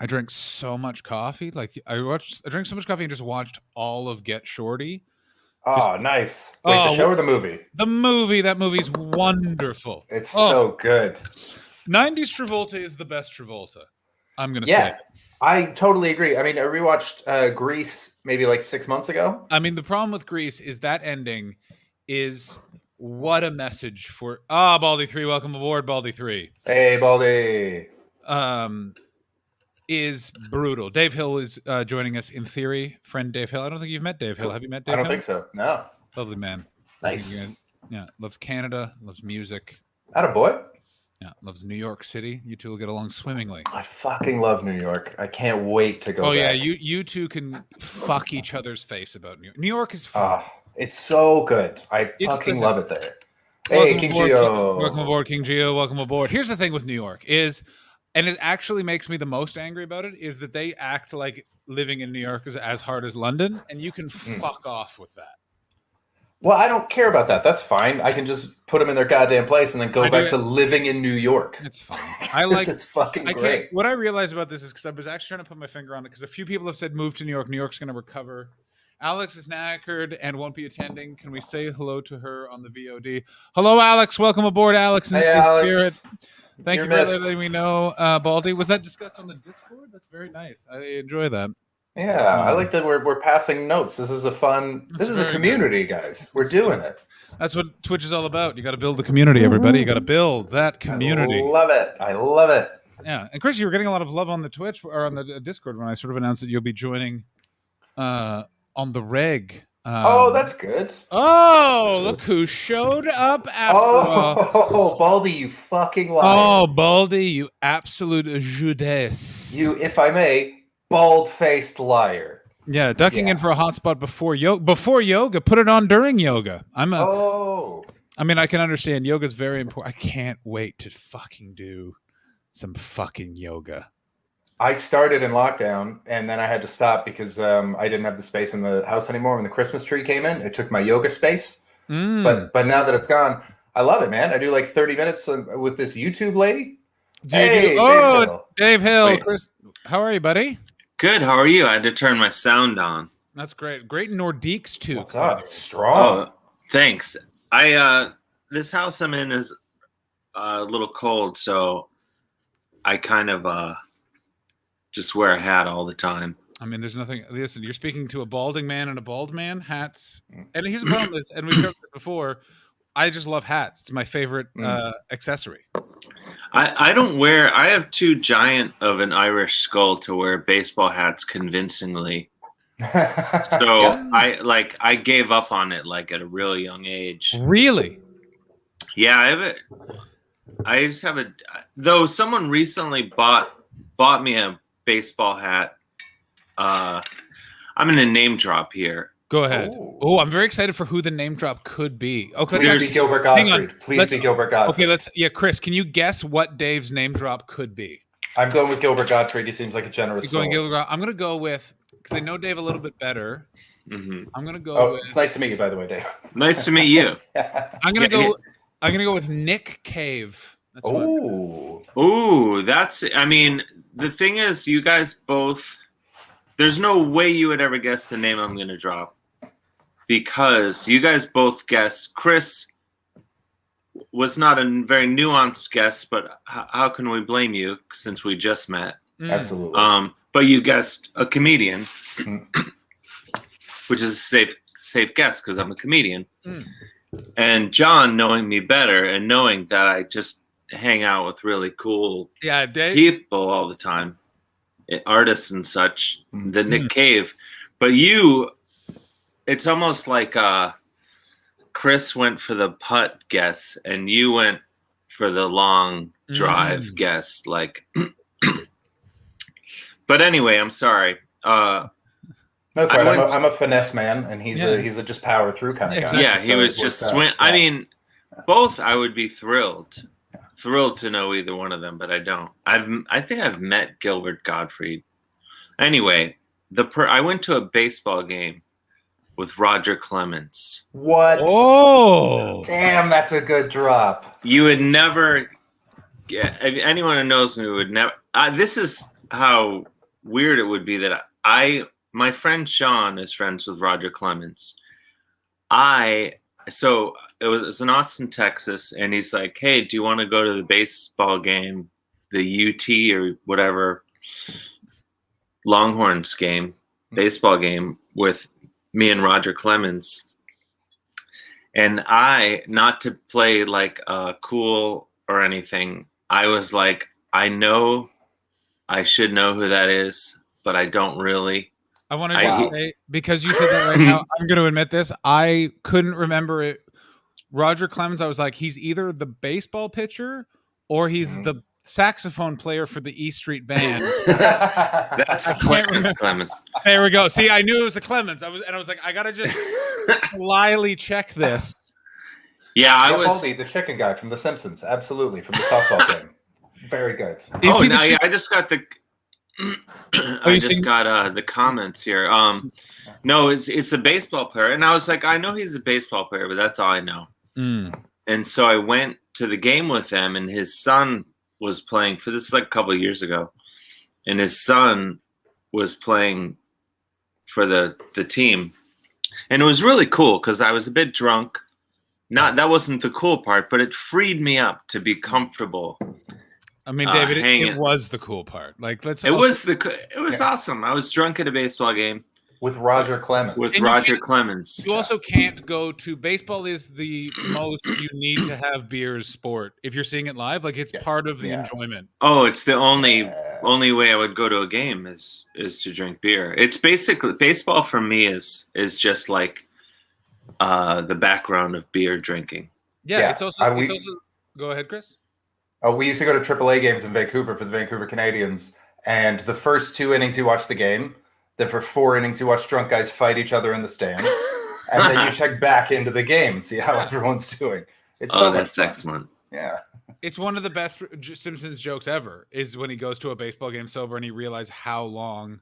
I drank so much coffee. Like I drank so much coffee and just watched all of Get Shorty. Just Oh, nice. Wait, the oh, show or the movie? the movie. That movie's wonderful. It's Oh, so good. 90s Travolta is the best Travolta. I'm gonna say Yeah, it. I totally agree. I mean, I rewatched Grease maybe like 6 months ago. I mean, the problem with Grease is that ending is what a message for Baldy 3. Welcome aboard, Baldy 3. Hey, Baldy. Is brutal. Dave Hill is joining us in theory. Friend Dave Hill. I don't think you've met Dave Hill. Have you met Dave I don't Hill? think so. No. Lovely man. Nice. Yeah, loves Canada, loves music. Attaboy. Yeah, loves New York City. You two will get along swimmingly. I fucking love New York. I can't wait to go Oh back. yeah, you two can fuck each other's face about New York. New York is fun. It's so good. I fucking love it there. Hey, King Gio. Welcome aboard, King Gio. Welcome aboard. Here's the thing with New York is, and it actually makes me the most angry about it, is that they act like living in New York is as hard as London, and you can fuck off with that. Well, I don't care about that. That's fine. I can just put them in their goddamn place and then go back to living in New York. It's fine. I like it's fucking great. What I realized about this is because I was actually trying to put my finger on it because a few people have said move to New York. New York's going to recover. Alex is knackered and won't be attending. Can we say hello to her on the VOD? Hello, Alex. Welcome aboard, Alex. Hey, Alex. Spirit. Thank you for letting me know, Baldy. Was that discussed on the Discord? That's very nice. I enjoy that. Yeah, I like that we're passing notes. This is a fun. This is a community, guys. We're doing it. That's what Twitch is all about. You got to build the community, everybody. You got to build that community. I love it. I love it. Yeah, and Chris, you were getting a lot of love on the Twitch or on the Discord when I sort of announced that you'll be joining on the reg. Oh, that's good. Oh, look who showed up after all. Baldy, you fucking liar. Oh, Baldy, you absolute Judas. You, if I may, bald-faced liar. Yeah, ducking in for a hotspot before yoga. Put it on during yoga. I mean, I can understand yoga's very important. I can't wait to fucking do some fucking yoga. I started in lockdown, and then I had to stop because I didn't have the space in the house anymore. When the Christmas tree came in, it took my yoga space. But now that it's gone, I love it, man. I do like 30 minutes with this YouTube lady. Dave Hill. Wait. Chris, how are you, buddy? Good. How are you? I had to turn my sound on. That's great. Great Nordiques too. What's up? Strong. Oh, thanks. This house I'm in is a little cold, so I kind of just wear a hat all the time. I mean, there's nothing. Listen, you're speaking to a balding man and a bald man. Hats. And here's the problem is, and we've heard it before, I just love hats. It's my favorite accessory. I don't wear. I have too giant of an Irish skull to wear baseball hats convincingly. So I gave up on it like at a really young age. Really? Yeah, I just have a. Though someone recently bought me a baseball hat. I'm gonna name drop here. Go ahead. Oh, I'm very excited for who the name drop could be. Oh, please be Gilbert Gottfried. Please be Gilbert Gottfried. Okay, Chris, can you guess what Dave's name drop could be? I'm going with Gilbert Gottfried. He seems like a generous soul. I'm going to go with, because I know Dave a little bit better. Mm-hmm. I'm going to go with. It's nice to meet you, by the way, Dave. Nice to meet you. I'm going to go with Nick Cave. That's. I mean, the thing is, you guys both. There's no way you would ever guess the name I'm going to drop. Because you guys both guessed. Chris was not a very nuanced guess, but how can we blame you since we just met? Absolutely. But you guessed a comedian, which is a safe guess because I'm a comedian. And John, knowing me better and knowing that I just hang out with really cool people all the time, artists and such, the Nick Cave. But you... It's almost like Chris went for the putt guess and you went for the long drive guess. Like, but anyway, I'm sorry. No, that's right. I'm a finesse man, and he's a just power through kind of guy. Yeah, he was just swing. I mean, both. I would be thrilled to know either one of them, but I don't. I think I've met Gilbert Gottfried. Anyway, I went to a baseball game with Roger Clemens. What? Oh, damn, that's a good drop. You would never get. If anyone who knows me would never. This is how weird it would be that my friend Sean is friends with Roger Clemens. So it's in Austin, Texas, and he's like, "Hey, do you want to go to the baseball game, the UT or whatever Longhorns game, baseball game with me and Roger Clemens?" And not to play like cool or anything, I was like, I should know who that is, but I don't really. I want to just say, because you said that right now, I'm going to admit this. I couldn't remember it. Roger Clemens, I was like, he's either the baseball pitcher or he's the saxophone player for the E Street Band. That's Clemens. There we go. See, I knew it was a Clemens. I was like, I got to just slyly check this. Yeah, I was Baldy, the chicken guy from The Simpsons. Absolutely, from the softball game. Very good. I just got the the comments here. No, it's a baseball player, and I was like, I know he's a baseball player, but that's all I know. And so I went to the game with him, and his son was playing for this, like a couple of years ago, and his son was playing for the team, and it was really cool because I was a bit drunk. That wasn't the cool part, but it freed me up to be comfortable. I mean, David, it was the cool part. Like, it was awesome. I was drunk at a baseball game with Roger Clemens. Clemens. You also can't go to baseball. Is the most you need to have beers sport if you're seeing it live. Like, it's part of the enjoyment. Oh, it's the only way I would go to a game is to drink beer. It's basically baseball for me is just like the background of beer drinking. Yeah. It's also go ahead, Chris. We used to go to AAA games in Vancouver for the Vancouver Canadians, and the first 2 innings you watch the game, then for 4 innings you watch drunk guys fight each other in the stands, and then you check back into the game and see how everyone's doing. It's that's excellent. Yeah. It's one of the best Simpsons jokes ever is when he goes to a baseball game sober and he realizes how long.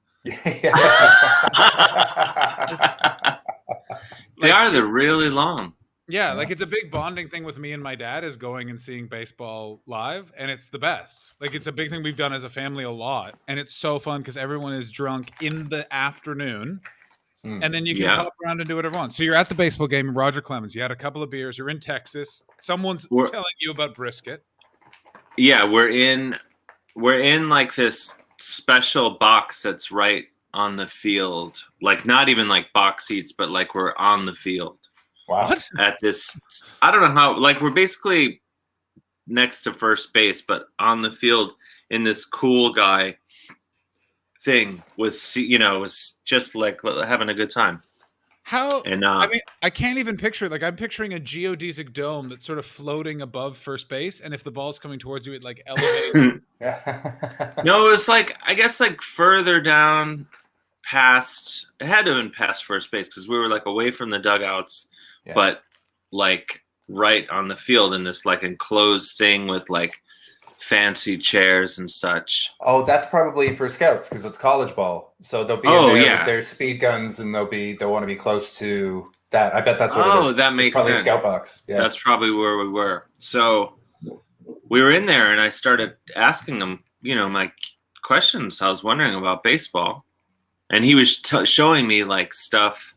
They're really long. Yeah, like it's a big bonding thing with me and my dad is going and seeing baseball live, and it's the best. Like it's a big thing we've done as a family a lot, and it's so fun because everyone is drunk in the afternoon, and then you can pop around and do whatever you want. So you're at the baseball game, Roger Clemens. You had a couple of beers. You're in Texas. Someone's telling you about brisket. Yeah, we're in like this special box that's right on the field, like not even like box seats, but like we're on the field. Wow. What? At this, I don't know how, like we're basically next to first base, but on the field in this cool guy thing with, was just like having a good time. How? And I mean, I can't even picture it. Like I'm picturing a geodesic dome that's sort of floating above first base, and if the ball's coming towards you, it like elevates. No, it was like I guess like further down past. It had to have been past first base because we were like away from the dugouts. Yeah. But like right on the field in this like enclosed thing with like fancy chairs and such. Oh, that's probably for scouts because it's college ball. So they'll be in there with their speed guns and they'll want to be close to that. I bet that's what it is. Oh, that makes sense. Probably a scout box. Yeah. That's probably where we were. So we were in there and I started asking them, my questions. I was wondering about baseball. And he was showing me like stuff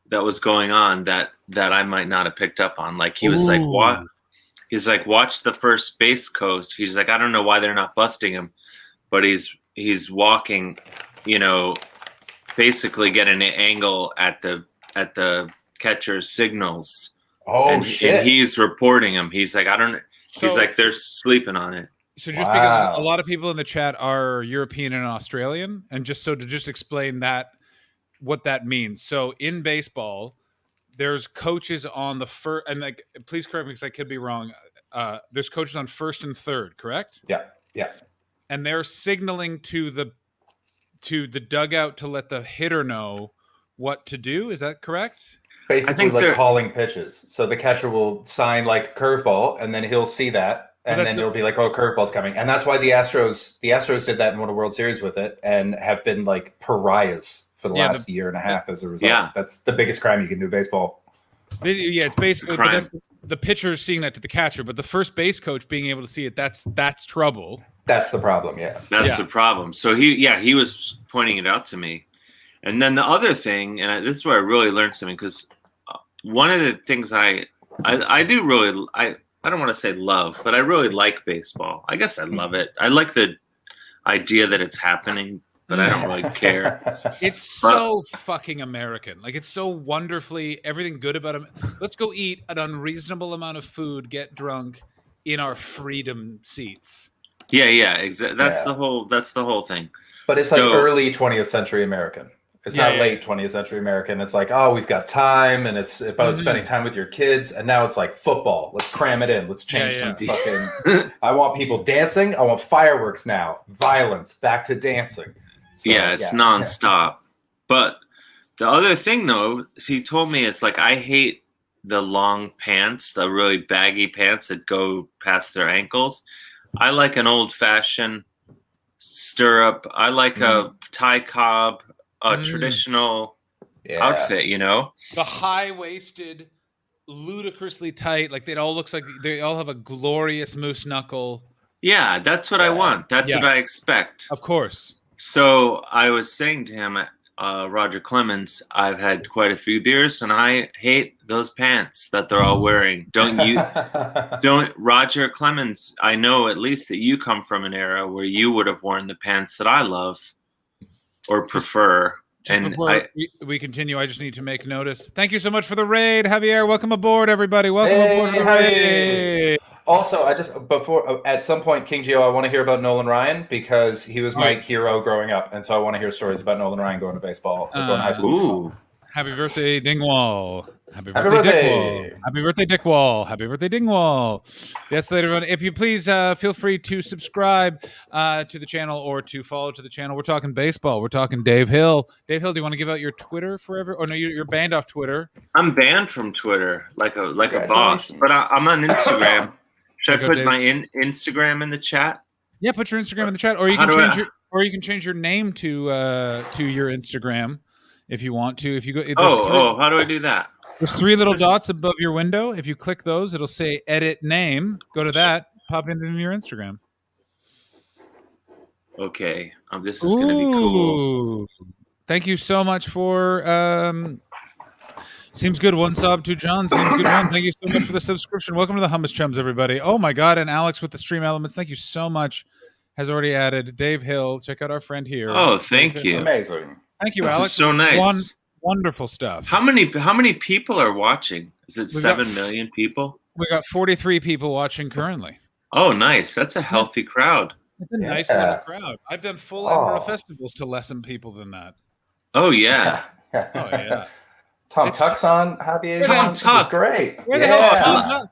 that was going on that I might not have picked up on. Like he was like, what? He's like, watch the first base coach. He's like, I don't know why they're not busting him, but he's walking, basically get an angle at the catcher's signals. Oh, shit. And he's reporting him. He's like, he's like, they're sleeping on it. So just because a lot of people in the chat are European and Australian, and to explain that, what that means. So in baseball, there's coaches on the first, and like, please correct me because I could be wrong. There's coaches on first and third, correct? Yeah. And they're signaling to the dugout to let the hitter know what to do. Is that correct? Basically, I think like calling pitches. So the catcher will sign like curveball, and then he'll see that, and then he'll be like, "Oh, curveball's coming." And that's why the Astros did that and won a World Series with it, and have been like pariahs for the last year and a half as a result. Yeah. That's the biggest crime you can do in baseball. Yeah, it's basically the pitcher seeing that to the catcher, but the first base coach being able to see it, that's trouble. That's the problem. Yeah. That's the problem. So he was pointing it out to me. And then the other thing, and this is where I really learned something, because one of the things I do really, I don't want to say love, but I really like baseball. I guess I love it. I like the idea that it's happening, but I don't really care. It's so fucking American. Like, it's so wonderfully everything good about it. Let's go eat an unreasonable amount of food, get drunk in our freedom seats. Yeah, exactly. That's the whole thing. But it's like early 20th century American. It's not late 20th century American. It's like, oh, we've got time, and it's about spending time with your kids. And now it's like football. Let's cram it in. Let's change some fucking. I want people dancing. I want fireworks now. Violence. Back to dancing. So, it's nonstop. But the other thing, though, he told me, it's like, I hate the long pants, the really baggy pants that go past their ankles. I like an old-fashioned stirrup. I like a tie cob. A traditional outfit, you know, the high-waisted, ludicrously tight, like it all looks like they all have a glorious moose knuckle. Yeah, that's what I want. That's what I expect. Of course. So I was saying to him, Roger Clemens, I've had quite a few beers, and I hate those pants that they're all wearing. Don't Roger Clemens? I know at least that you come from an era where you would have worn the pants that I love. Or prefer. Just before we continue, I just need to make notice. Thank you so much for the raid, Javier. Welcome aboard, everybody. Welcome aboard to the raid. Also, at some point, King Geo, I want to hear about Nolan Ryan, because he was my hero growing up, and so I want to hear stories about Nolan Ryan going to baseball, going to high school. Happy birthday, Dingwall. Happy birthday, Dickwall. Happy birthday, Dickwall. Happy birthday, Dingwall. Yes, later on. If you please feel free to subscribe to the channel or to follow to the channel. We're talking baseball. We're talking Dave Hill. Dave Hill, do you want to give out your Twitter forever? Oh, no, you're banned off Twitter. I'm banned from Twitter like a boss, but I'm on Instagram. Should I put my Instagram in the chat? Yeah, put your Instagram in the chat, or you can change your name to your Instagram if you want to. If you go, how do I do that? There's 3 little dots above your window. If you click those, it'll say edit name. Go to that, pop it into your Instagram. Okay. This is going to be cool. Thank you so much for seems good. 1 sub, 2 John. Seems good one. Thank you so much for the subscription. Welcome to the Hummus Chums, everybody. Oh my God. And Alex with the stream elements. Thank you so much. Has already added Dave Hill. Check out our friend here. Oh, thank you. Amazing. Thank you, this Alex. Is so nice. Wonderful stuff. How many people are watching? Is it 7 million people? We got 43 people watching currently. Oh, nice. That's a healthy crowd. It's a nice little crowd. I've done full Edinburgh festivals to less people than that. Oh, yeah. Oh, yeah. Tom Tuck's on. Javier. Tom Tuck. Is great. Where the hell is Tom Tuck?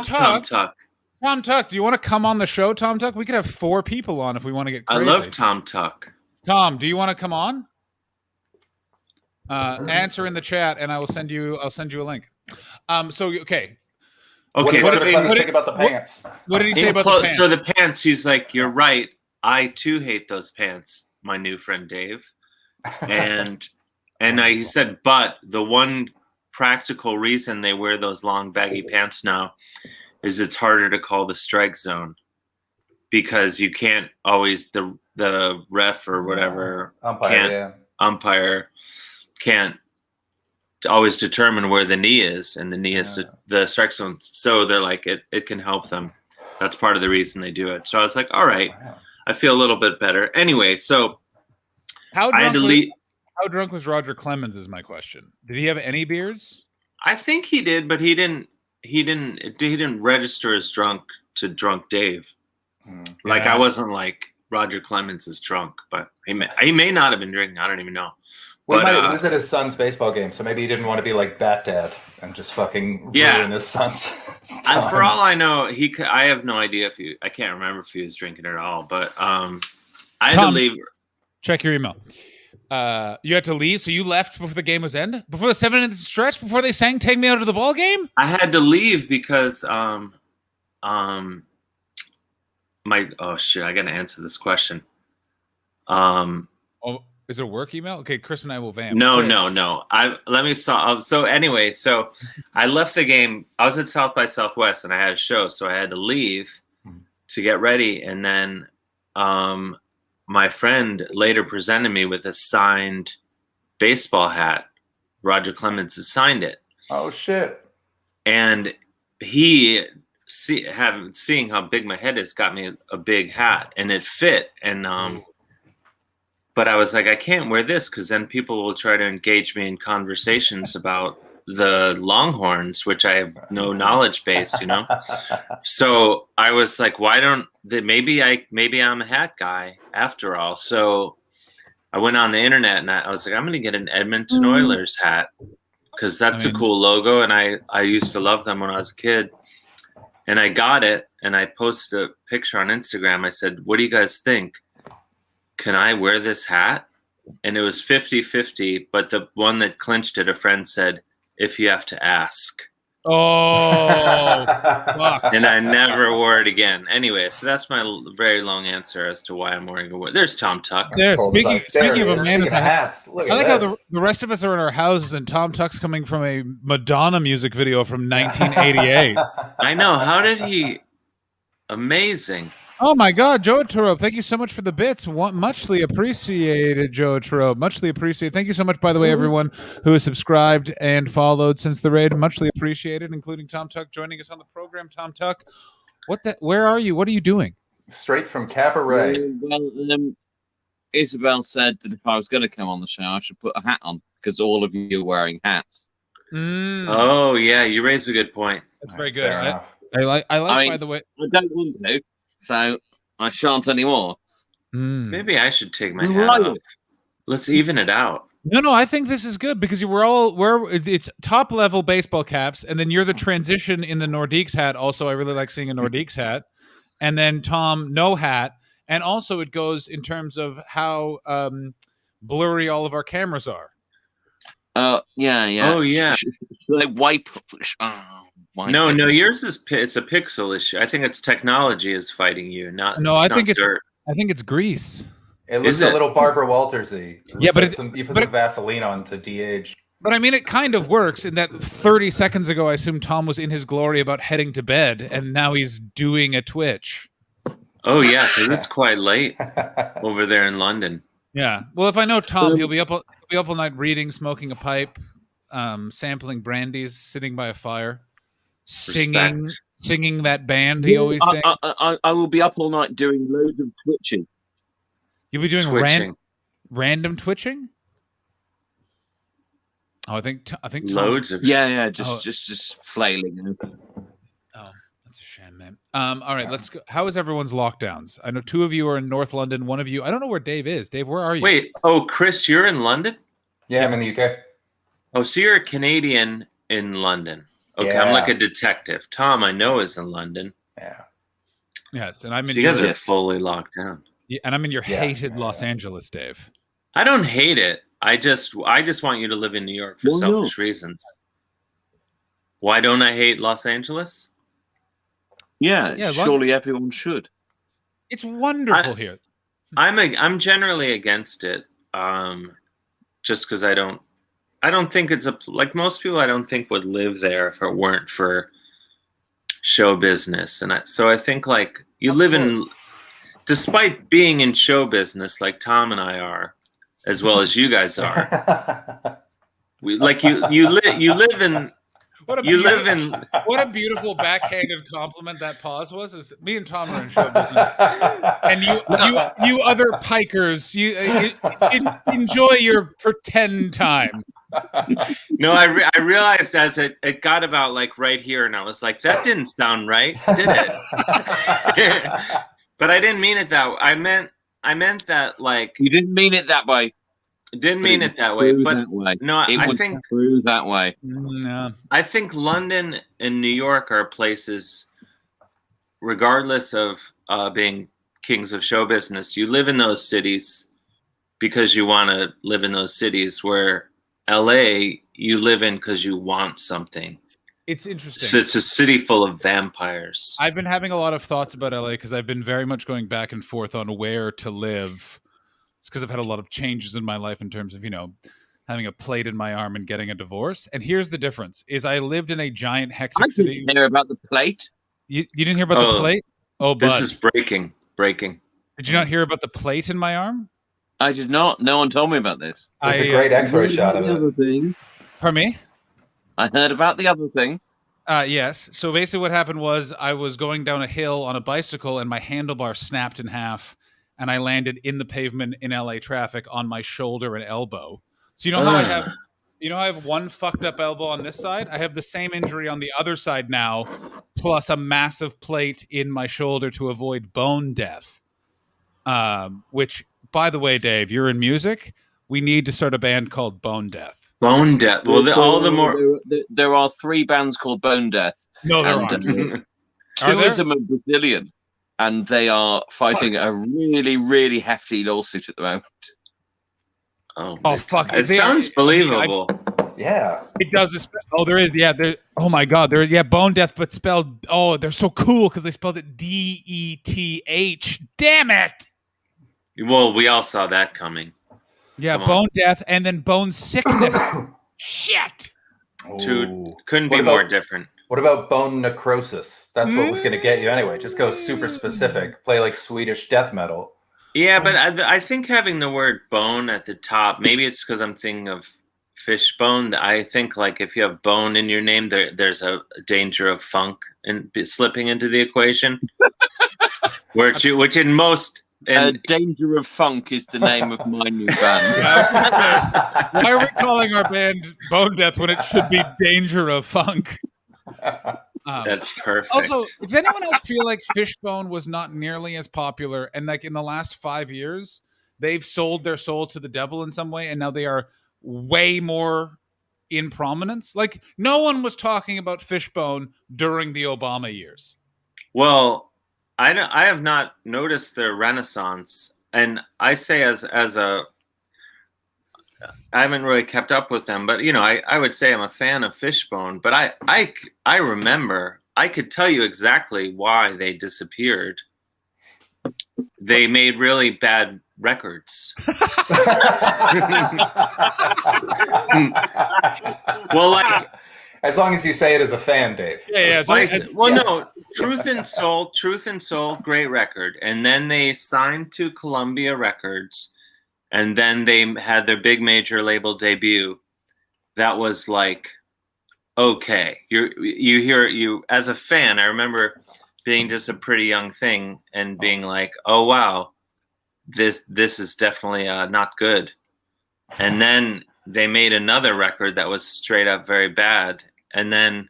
Tom Tuck. Tom Tuck, do you want to come on the show, Tom Tuck? We could have 4 people on if we want to get crazy. I love Tom Tuck. Tom, do you want to come on? Answer in the chat, and I'll send you a link. Okay. What did Clemens think about the pants? What did he say about the pants? So the pants, he's like, you're right. I too hate those pants, my new friend Dave. And he said, but the one practical reason they wear those long baggy pants now is it's harder to call the strike zone, because you can't always the ref or whatever umpire can't always determine where the knee is, and the knee is the strike zone. So they're like, it can help them. That's part of the reason they do it. So I was like, all right, I feel a little bit better. Anyway, so how drunk was Roger Clemens is my question. Did he have any beards? I think he did, but he didn't register as drunk to drunk Dave. Like I wasn't like Roger Clemens is drunk, but he may not have been drinking. I don't even know. Well, he was at his son's baseball game, so maybe he didn't want to be like Bat Dad and just fucking ruin his son's time. For all I know, I have no idea I can't remember if he was drinking at all, but I had to leave. Check your email. You had to leave, so you left before the game was ended? Before the 7-minute stretch? Before they sang "Take Me Out of the Ball Game"? I had to leave because I gotta answer this question. Is it a work email? Okay, Chris and I will vamp. No. Let me solve. So anyway, I left the game. I was at South by Southwest and I had a show, so I had to leave to get ready. And then my friend later presented me with a signed baseball hat. Roger Clemens had signed it. Oh shit! And seeing how big my head is, got me a big hat, and it fit. And but I was like, I can't wear this because then people will try to engage me in conversations about the Longhorns, which I have no knowledge base, So I was like, why don't maybe I'm a hat guy after all. So I went on the internet and I was like, I'm going to get an Edmonton Oilers hat because that's a cool logo. And I used to love them when I was a kid. And I got it and I posted a picture on Instagram. I said, what do you guys think? Can I wear this hat? And it was 50-50. But the one that clinched it, a friend said, if you have to ask. Oh, fuck. And I never wore it again. Anyway, so that's my very long answer as to why I'm wearing a. There's Tom Tuck. There. Speaking of Amanda's hats, look at I like this. how the rest of us are in our houses, and Tom Tuck's coming from a Madonna music video from 1988. I know. How did he? Amazing. Oh my God, Joe Turo, thank you so much for the bits. Muchly appreciated, Joe Turo. Muchly appreciated. Thank you so much, by the way, everyone who has subscribed and followed since the raid. Muchly appreciated, including Tom Tuck joining us on the program. Tom Tuck, where are you? What are you doing? Straight from Cabaret. Well, Isabel said that if I was going to come on the show, I should put a hat on because all of you are wearing hats. Oh yeah, you raised a good point. That's very good. I like. By the way, I don't want to. So I shan't anymore. Maybe I should take my hat off. Let's even it out. No, I think this is good because it's top level baseball caps, and then you're the transition in the Nordiques hat. Also, I really like seeing a Nordiques hat, and then Tom no hat, and also it goes in terms of how blurry all of our cameras are. Yeah. Oh yeah. Should I wipe? No, yours is it's a pixel issue. I think it's technology is fighting you, not. No, I think dirt. it's grease. It looks a little Barbara Walters-y. Yeah, but you put some Vaseline on to de-age. But I mean, it kind of works in that 30 seconds ago, I assume Tom was in his glory about heading to bed, and now he's doing a Twitch. Oh yeah, because it's quite late over there in London. Yeah. Well, if I know Tom, he'll be up all night reading, smoking a pipe, sampling brandies, sitting by a fire. Singing that band he always sings. I will be up all night doing loads of twitching. You'll be doing random twitching? Oh, I think loads of just flailing. Oh, that's a shame, man. All right, let's go. How is everyone's lockdowns? I know 2 of you are in North London. 1 of you, I don't know where Dave is. Dave, where are you? Wait, Chris, you're in London? Yeah, I'm in the UK. Oh, so you're a Canadian in London. Okay, yeah. I'm like a detective. Tom, I know, is in London. Yeah. Yes, and I'm in. So you guys are fully locked down. Yeah, and I'm in your hated Los Angeles, Dave. I don't hate it. I just want you to live in New York for selfish reasons. Why don't I hate Los Angeles? Yeah, surely everyone should. It's wonderful here. I'm generally against it. Just because I don't think it's like most people I don't think would live there if it weren't for show business. And so I think like you live in, despite being in show business like Tom and I are, as well as you guys are, you live in. What a beautiful backhanded compliment that pause was. Is me and Tom are in show business, and you other pikers, you enjoy your pretend time. No, I realized as it got about like right here, and I was like, that didn't sound right, did it? But I didn't mean it that way. I meant that like you didn't mean it that way. Didn't mean it that way, but no, I think through that way. No. I think London and New York are places, regardless of being kings of show business, you live in those cities because you want to live in those cities. Where LA, you live in because you want something. It's interesting. So it's a city full of vampires. I've been having a lot of thoughts about LA because I've been very much going back and forth on where to live. It's because I've had a lot of changes in my life in terms of, having a plate in my arm and getting a divorce. And here's the difference: is I lived in a giant hectic city. I didn't hear about the plate. You didn't hear about the plate? Oh, this is breaking. Did you not hear about the plate in my arm? I did not. No one told me about this. There's a great X-ray shot of it. Pardon me? I heard about the other thing. Yes. So basically what happened was I was going down a hill on a bicycle and my handlebar snapped in half and I landed in the pavement in LA traffic on my shoulder and elbow. So how I have one fucked up elbow on this side? I have the same injury on the other side now, plus a massive plate in my shoulder to avoid bone death. Which, by the way, Dave, you're in music. We need to start a band called Bone Death. Bone Death. Well, all the more. There are 3 bands called Bone Death. No, there aren't. 2 of them are Brazilian, and they are fighting a really, really hefty lawsuit at the moment. Oh fuck! It sounds believable. Yeah, it does. Oh, there is. Yeah, there. Oh my God, there. Yeah, Bone Death, but spelled. Oh, they're so cool because they spelled it DETH. Damn it! Well, we all saw that coming. Yeah, Bone Death and then Bone Sickness. Shit. Couldn't be more different. What about Bone Necrosis? That's what was going to get you anyway. Just go super specific. Play like Swedish death metal. Yeah, but I think having the word bone at the top, maybe it's because I'm thinking of Fishbone. I think like if you have bone in your name, there's a danger of funk and slipping into the equation. which in most... Danger of Funk is the name of my new band. Why are we calling our band Bone Death when it should be Danger of Funk? That's perfect. Also, does anyone else feel like Fishbone was not nearly as popular? And like in the last 5 years, they've sold their soul to the devil in some way, and now they are way more in prominence. Like no one was talking about Fishbone during the Obama years. Well, I have not noticed their renaissance, and I say as a I haven't really kept up with them, but I would say I'm a fan of Fishbone. But I remember, I could tell you exactly why they disappeared. They made really bad records. Well, like. As long as you say it as a fan, Dave. Yeah. No, Truth and Soul, great record. And then they signed to Columbia Records, and then they had their big major label debut. That was like, okay. You as a fan, I remember being just a pretty young thing and being like, oh wow, this is definitely not good. And then they made another record that was straight up very bad, and then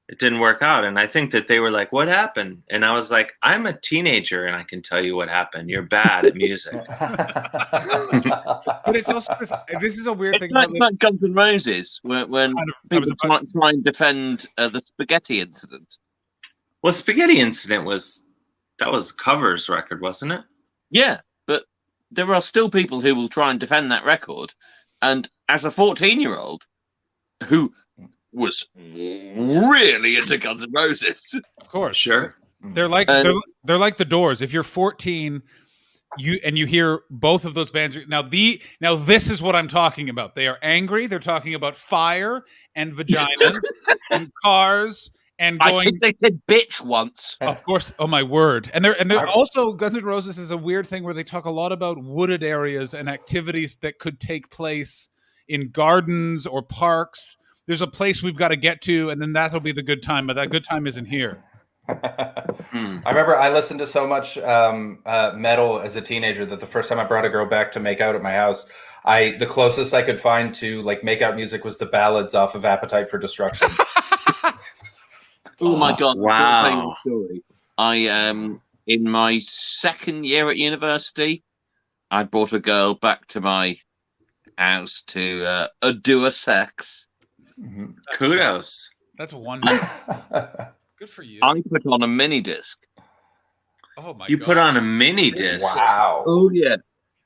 it didn't work out. And I think that they were like, what happened? And I was like, I'm a teenager and I can tell you what happened. You're bad at music. But it's also this is a weird thing. It's like Guns N' Roses when people try and defend the Spaghetti Incident. Well, Spaghetti Incident was a covers record, wasn't it? Yeah, but there are still people who will try and defend that record. And as a 14-year-old who was really into Guns N' Roses, of course, sure, they're like the Doors. If you're 14, you hear both of those bands. Now this is what I'm talking about. They are angry. They're talking about fire and vaginas and cars. And going, I think they said bitch once. Of course. Oh my word. And they're also, Guns N' Roses is a weird thing where they talk a lot about wooded areas and activities that could take place in gardens or parks. There's a place we've got to get to, and then that'll be the good time, but that good time isn't here. I remember I listened to so much metal as a teenager that the first time I brought a girl back to make out at my house, the closest I could find to like make out music was the ballads off of Appetite for Destruction. Oh my God! Wow. Story. In my second year at university, I brought a girl back to my house to do a sex. Mm-hmm. Kudos. That's wonderful. Good for you. I put on a mini disc. Oh my God! You put on a mini disc. Wow. Oh yeah.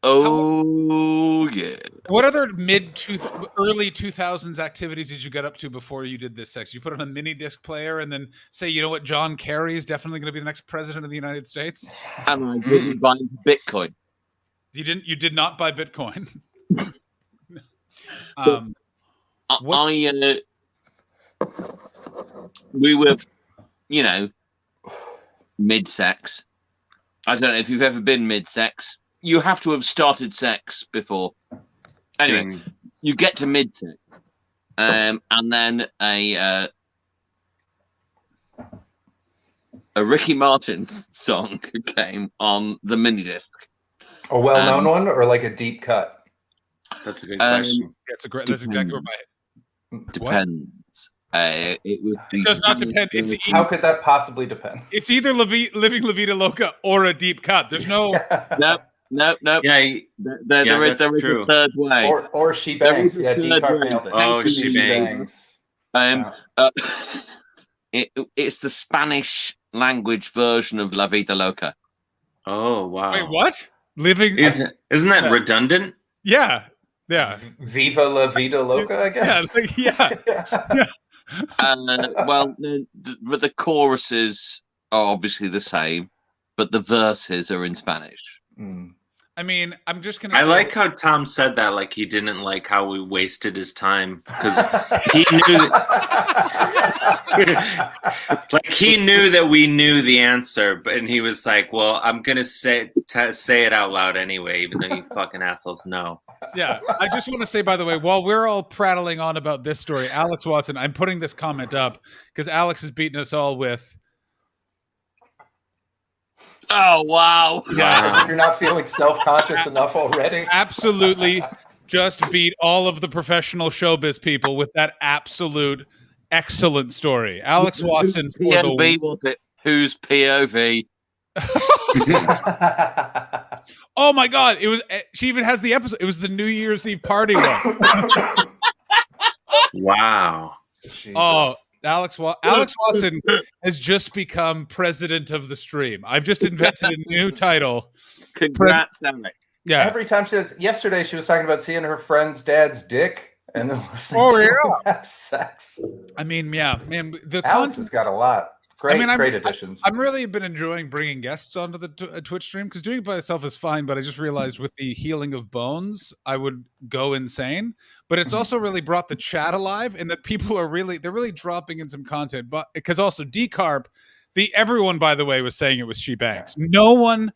Oh yeah. What other early 2000s activities did you get up to before you did this sex? You put on a mini disc player and then say, you know what, John Kerry is definitely going to be the next president of the United States? And I didn't buy into Bitcoin. You did not buy Bitcoin. We were, mid-sex. I don't know if you've ever been mid-sex. You have to have started sex before. Anyway, you get to mid-sex, and then a Ricky Martin song came on the mini disc. A well-known one, or like a deep cut? That's a good question. That's exactly what my depends. It does not depend. How could that possibly depend? It's either Living La Vida Loca or a deep cut. There's no. No. Yeah, there is a third way. Or She Bangs. Yeah, deep cut nailed it. Oh, She Bangs. It's the Spanish language version of La Vida Loca. Oh wow! Wait, what? Isn't that redundant? Yeah. Viva La Vida Loca, I guess. Yeah. Well, the choruses are obviously the same, but the verses are in Spanish. I mean, I'm just gonna. I like how Tom said that, like he didn't like how we wasted his time because he knew he knew that we knew the answer, and he was like, "Well, I'm gonna say it out loud anyway, even though you fucking assholes know." Yeah, I just want to say, by the way, while we're all prattling on about this story, Alex Watson, I'm putting this comment up because Alex is beating us all with. Oh, wow. Yeah, if you're not feeling self-conscious enough already. Absolutely just beat all of the professional showbiz people with that absolute excellent story. Alex Watson for POV, was it? Who's POV? Oh my God. It was. She even has the episode. It was the New Year's Eve party one. Wow. Jesus. Oh, Alex Watson has just become president of the stream. I've just invented a new title. Congrats, Alex. Yeah. Every time yesterday she was talking about seeing her friend's dad's dick and then listening to him have sex. I mean, yeah, man. Alex has got a lot. Great additions. I'm really been enjoying bringing guests onto the Twitch stream because doing it by myself is fine, but I just realized with the healing of bones, I would go insane. But it's also really brought the chat alive, and that people are really dropping in some content. But because also Decarb, everyone by the way was saying it was She Bangs. Yeah. No one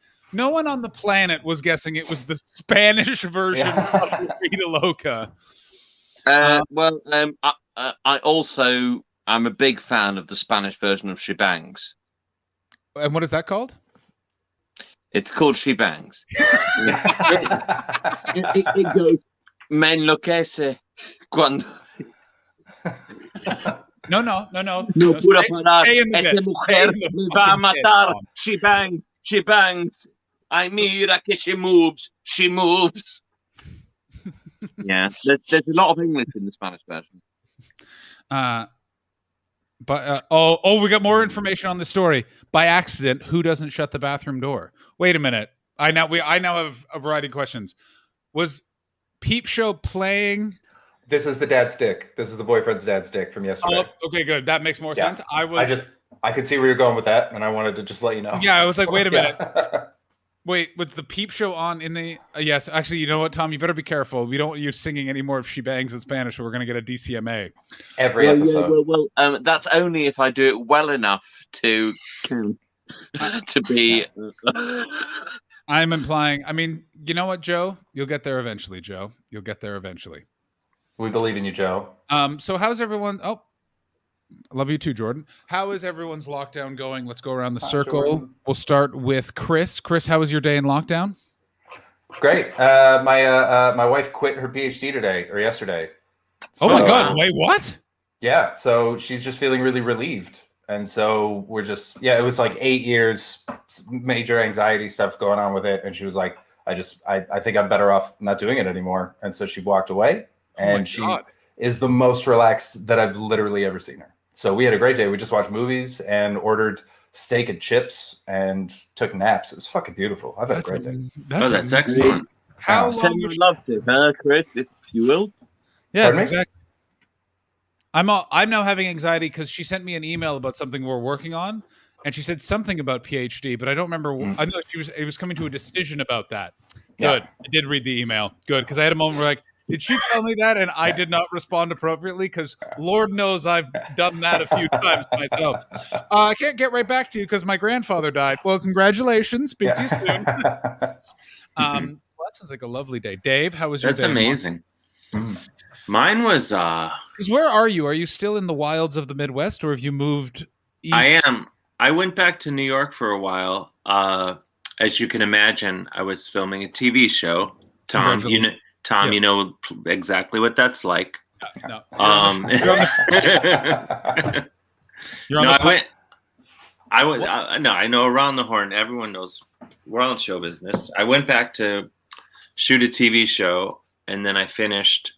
on the planet was guessing it was the Spanish version of Vida Loca. I'm a big fan of the Spanish version of She Bangs. And what is that called? It's called She Bangs. it goes, me enloquece cuando... No. No puedo parar. Esa mujer me va a matar. She bangs. Ay, mira que she moves. Yeah, there's a lot of English in the Spanish version. But we got more information on the story. By accident, who doesn't shut the bathroom door? Wait a minute. I now have a variety of questions. Was Peep Show playing? This is the dad's dick. This is the boyfriend's dad's dick from yesterday. Oh, okay, good. That makes more sense. I could see where you're going with that, and I wanted to just let you know. Yeah, I was like, wait a minute. Wait, was the Peep Show on in the? Yes, actually, you know what, Tom? You better be careful. We don't want you singing any more of She Bangs in Spanish, or we're going to get a DCMA. Every episode. Well, that's only if I do it well enough to be. I'm implying. I mean, you know what, Joe? You'll get there eventually, Joe. You'll get there eventually. We believe in you, Joe. So how's everyone? Oh, I love you too, Jordan. How is everyone's lockdown going? Let's go around the circle. Jordan. We'll start with Chris. Chris, how was your day in lockdown? Great. My wife quit her PhD today or yesterday. Oh my God! Wait, what? Yeah. So she's just feeling really relieved, and so we're just it was like 8 years, major anxiety stuff going on with it, and she was like, I think I'm better off not doing it anymore, and so she walked away, and she is the most relaxed that I've literally ever seen her. So we had a great day. We just watched movies and ordered steak and chips and took naps. It was fucking beautiful. I've had a great day. That's excellent. How long would you love to, Chris, if you will? Yes, exactly. I'm now having anxiety because she sent me an email about something we're working on, and she said something about PhD, but I don't remember. I know it was coming to a decision about that. Good. I did read the email. Good, because I had a moment where like, did she tell me that? And I did not respond appropriately because Lord knows I've done that a few times myself. I can't get right back to you because my grandfather died. Well, congratulations. Speak to you soon. Well, that sounds like a lovely day. Dave, how was your day? That's amazing. Mine was... Because where are you? Are you still in the wilds of the Midwest or have you moved east? I am. I went back to New York for a while. As you can imagine, I was filming a TV show. Tom, you know exactly what that's like. No. I know Around the Horn. Everyone knows we're on show business. I went back to shoot a TV show, and then I finished,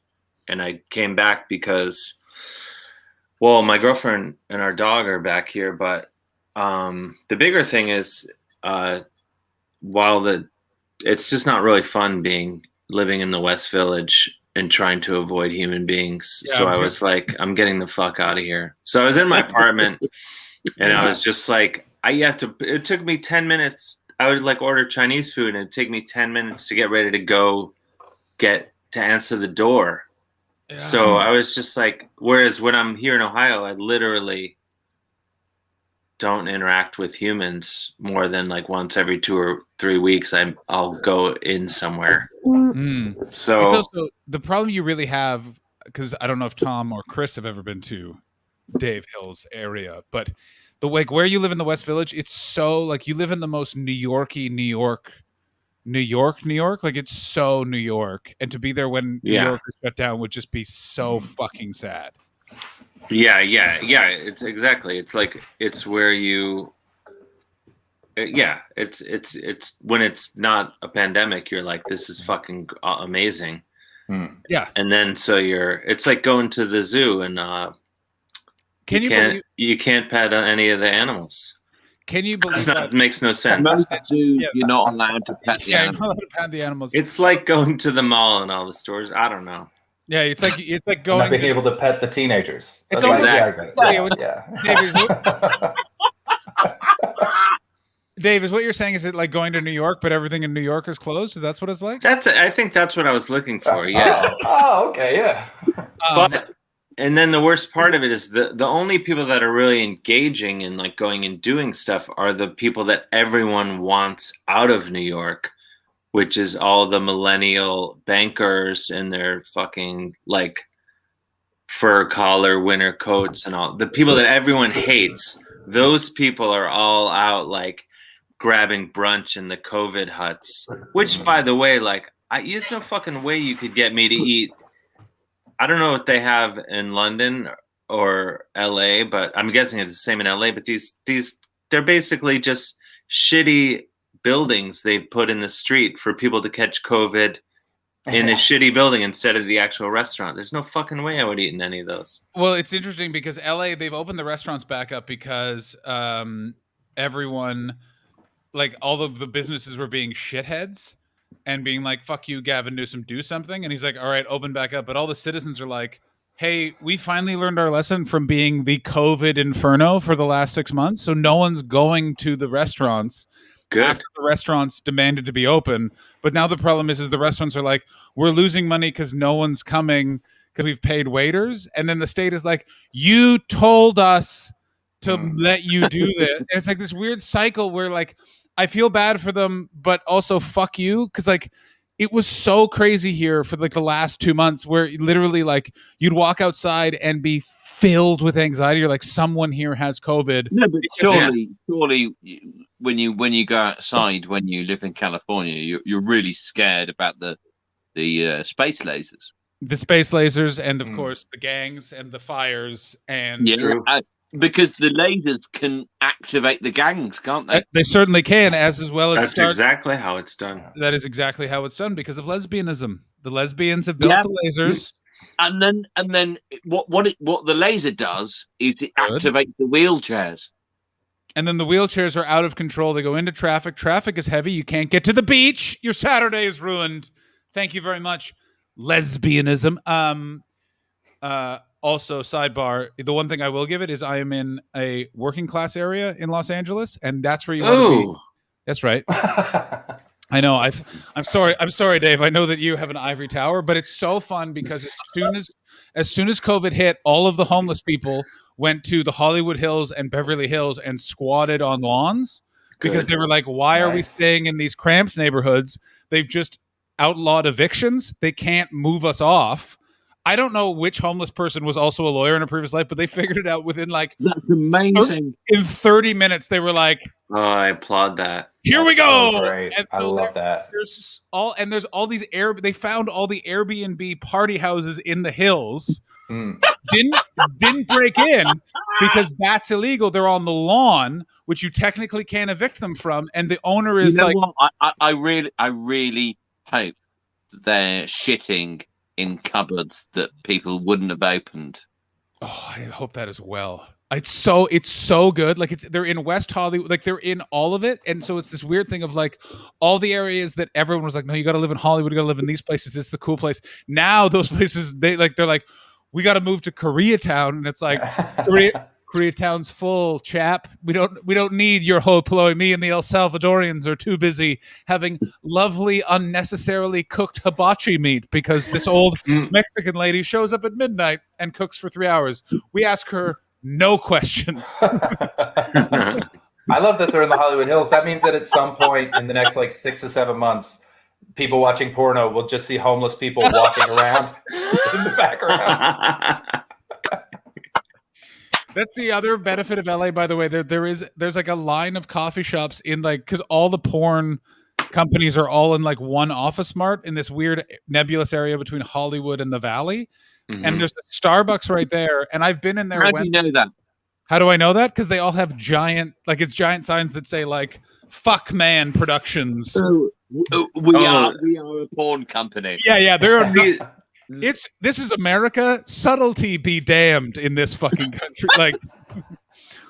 and I came back because, well, my girlfriend and our dog are back here, but the bigger thing is, it's just not really fun living in the West Village and trying to avoid human beings. Yeah, so I was like, I'm getting the fuck out of here. So I was in my apartment and I was just like, it took me 10 minutes. I would like order Chinese food and it'd take me 10 minutes to get ready to go to answer the door. Yeah. So I was just like, whereas when I'm here in Ohio, I literally don't interact with humans more than like once every 2 or 3 weeks. I'll go in somewhere. So it's also the problem you really have, because I don't know if Tom or Chris have ever been to Dave Hill's area, but where you live in the West Village, it's so like you live in the most New York-y New York. Like it's so New York, and to be there when New York is shut down would just be so fucking sad. Yeah. It's exactly. It's like it's where you. It's when it's not a pandemic, you're like, this is fucking amazing. Yeah. And then it's like going to the zoo and you can't pet any of the animals. Can you believe that? Makes no sense. You're not allowed to pet the animals. You're not allowed to pet the animals. It's like going to the mall and all the stores. I don't know. Yeah, it's like going. Not being able to pet the teenagers. It's almost exactly. Dave, is what you're saying? Is it like going to New York, but everything in New York is closed? Is that what it's like? I think that's what I was looking for. Yeah. Okay, yeah. And then the worst part of it is the only people that are really engaging and like going and doing stuff are the people that everyone wants out of New York, which is all the millennial bankers in their fucking like fur collar winter coats and all the people that everyone hates. Those people are all out like grabbing brunch in the COVID huts, which by the way, like there's no fucking way you could get me to eat. I don't know what they have in London or LA, but I'm guessing it's the same in LA, but they're basically just shitty buildings they put in the street for people to catch COVID in a shitty building instead of the actual restaurant. There's no fucking way I would eat in any of those. Well, it's interesting because LA, they've opened the restaurants back up because everyone, like all of the businesses were being shitheads and being like, fuck you, Gavin Newsom, do something. And he's like, all right, open back up. But all the citizens are like, hey, we finally learned our lesson from being the COVID inferno for the last 6 months. So no one's going to the restaurants. Good. After the restaurants demanded to be open. But now the problem is the restaurants are like, we're losing money because no one's coming because we've paid waiters. And then the state is like, you told us to let you do this. And it's like this weird cycle where like, I feel bad for them, but also fuck you. Cause like it was so crazy here for like the last 2 months where literally like you'd walk outside and be filled with anxiety. You're like, someone here has COVID. No, but surely when you go outside, when you live in California, you're really scared about the space lasers. The space lasers and of course the gangs and the fires and because the lasers can activate the gangs, can't they? They certainly can, as well as that's exactly how it's done. That is exactly how it's done because of lesbianism. The lesbians have built the lasers. And then what the laser does is it activates the wheelchairs. And then the wheelchairs are out of control. They go into traffic. Traffic is heavy. You can't get to the beach. Your Saturday is ruined. Thank you very much. Lesbianism. Also, sidebar, the one thing I will give it is I am in a working class area in Los Angeles, and that's where you want to be. That's right. I I know. I'm sorry, Dave. I know that you have an ivory tower, but it's so fun because as soon as COVID hit, all of the homeless people went to the Hollywood Hills and Beverly Hills and squatted on lawns because they were like, "Why are we staying in these cramped neighborhoods? They've just outlawed evictions. They can't move us off." I don't know which homeless person was also a lawyer in a previous life, but they figured it out within like that's amazing. In 30 minutes, they were like, "Oh, I applaud that. Here we go!" So great. I love that. There's all these they found all the Airbnb party houses in the hills. Didn't break in because that's illegal. They're on the lawn, which you technically can't evict them from, and the owner is I really hope they're shitting in cupboards that people wouldn't have opened. Oh, I hope that as well. It's so good. Like they're in West Hollywood, like they're in all of it. And so it's this weird thing of like all the areas that everyone was like, no, you got to live in Hollywood. You got to live in these places. It's the cool place. Now those places, they're like, we got to move to Koreatown. And it's like, Koreatown's full, chap. We don't need your hoi polloi. Me and the El Salvadorians are too busy having lovely, unnecessarily cooked hibachi meat because this old Mexican lady shows up at midnight and cooks for 3 hours. We ask her no questions. I love that they're in the Hollywood Hills. That means that at some point in the next like 6 to 7 months, people watching porno will just see homeless people walking around in the background. That's the other benefit of LA, by the way. There's like a line of coffee shops in like, because all the porn companies are all in like one office mart in this weird nebulous area between Hollywood and the Valley. Mm-hmm. And there's a Starbucks right there. And I've been in there. How do you know that? How do I know that? Because they all have giant signs that say like "Fuck Man Productions." So, we are a porn company. Yeah. This is America. Subtlety be damned in this fucking country. Like,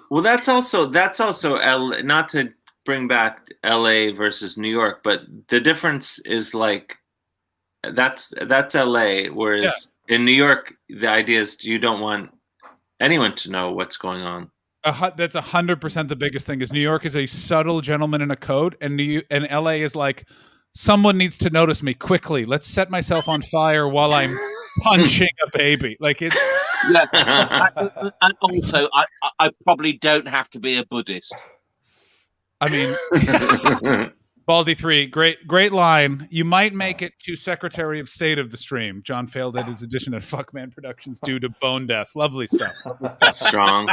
well, that's also LA, not to bring back LA versus New York, but the difference is like that's LA, whereas in New York the idea is you don't want anyone to know what's going on. That's 100% the biggest thing. Is New York is a subtle gentleman in a coat, and LA is like, someone needs to notice me quickly. Let's set myself on fire while I'm punching a baby. Like it's. Yeah. And also, I probably don't have to be a Buddhist. I mean, Baldy 3, great line. You might make it to Secretary of State of the stream. John failed at his edition at Fuckman Productions due to bone death. Lovely stuff. Strong.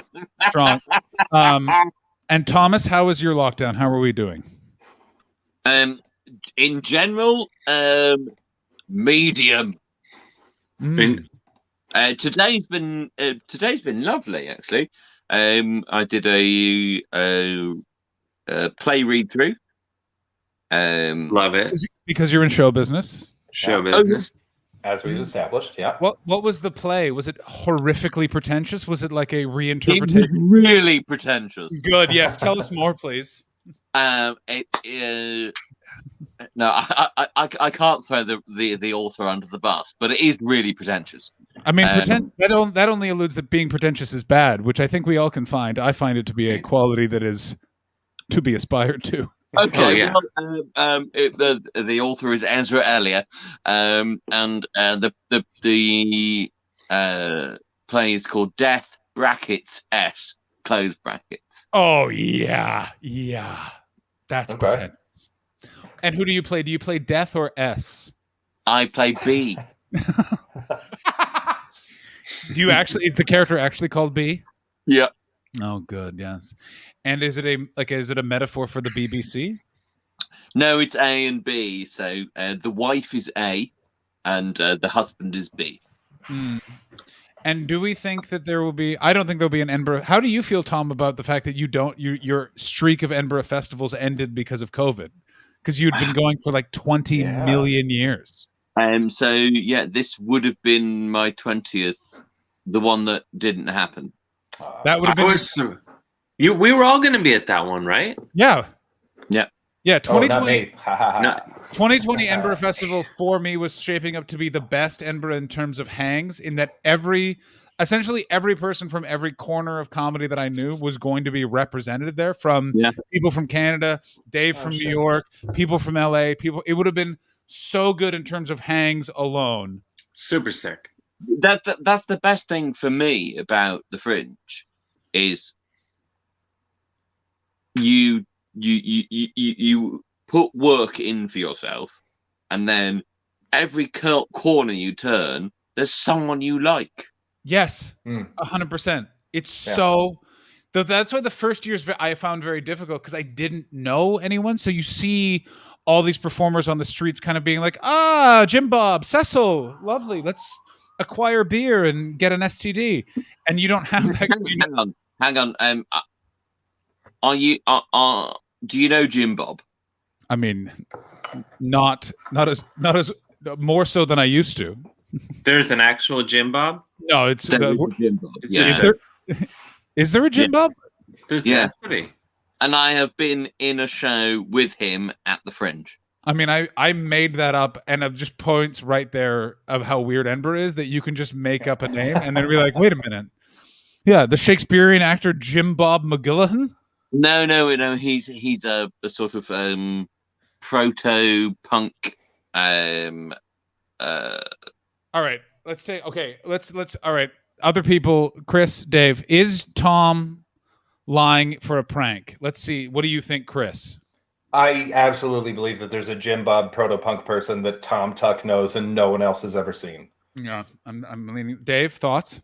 And Thomas, how was your lockdown? How are we doing? In general, medium. Today's been lovely, actually. I did a play read through. Love it because you're in show business. Show business, as we've established. Yeah. What was the play? Was it horrifically pretentious? Was it like a reinterpretation? It was really pretentious. Good. Yes. Tell us more, please. No, I can't throw the author under the bus, but it is really pretentious. I mean, that only alludes that being pretentious is bad, which I think we all can find. I find it to be a quality that is to be aspired to. Okay, well, the author is Ezra Elliott, and the play is called Death (S) close brackets. Oh yeah, that's pretentious. And who do you play? Do you play Death or S? I play B. Do you actually? Is the character actually called B? Yeah. Oh, good. Yes. And is it a metaphor for the BBC? No, it's A and B. So the wife is A, and the husband is B. And do we think that there will be? I don't think there'll be an Edinburgh. How do you feel, Tom, about the fact that your streak of Edinburgh festivals ended because of COVID? Because you'd been going for like 20 million years. So this would have been my 20th, the one that didn't happen. That would have been. We were all going to be at that one, right? Yeah. 2020. 2020 Edinburgh Festival for me was shaping up to be the best Edinburgh in terms of hangs. In that every essentially every person from every corner of comedy that I knew was going to be represented there, from people from Canada, Dave from New York, people from LA, people. It would have been so good in terms of hangs alone. Super sick. That's the best thing for me about the Fringe is you put work in for yourself, and then every corner you turn, there's someone you like. Yes, 100%. It's so. That's why the first years I found very difficult because I didn't know anyone. So you see all these performers on the streets, kind of being like, Jim Bob, Cecil, lovely. Let's acquire beer and get an STD, and you don't have that. Hang on. Are you? Do you know Jim Bob? I mean, not as more so than I used to. There's an actual Jim Bob? No, it's Jim Bob. Is there a Jim Bob? There's has to be. And I have been in a show with him at the Fringe. I mean, I made that up, and it just points right there of how weird Edinburgh is, that you can just make up a name and then be like, wait a minute. Yeah, the Shakespearean actor Jim Bob McGillihan? No. He's a sort of proto-punk. All right, let's all right. Other people, Chris, Dave, is Tom lying for a prank? Let's see. What do you think, Chris? I absolutely believe that there's a Jim Bob proto-punk person that Tom Tuck knows and no one else has ever seen. Yeah, I'm leaning. Dave, thoughts?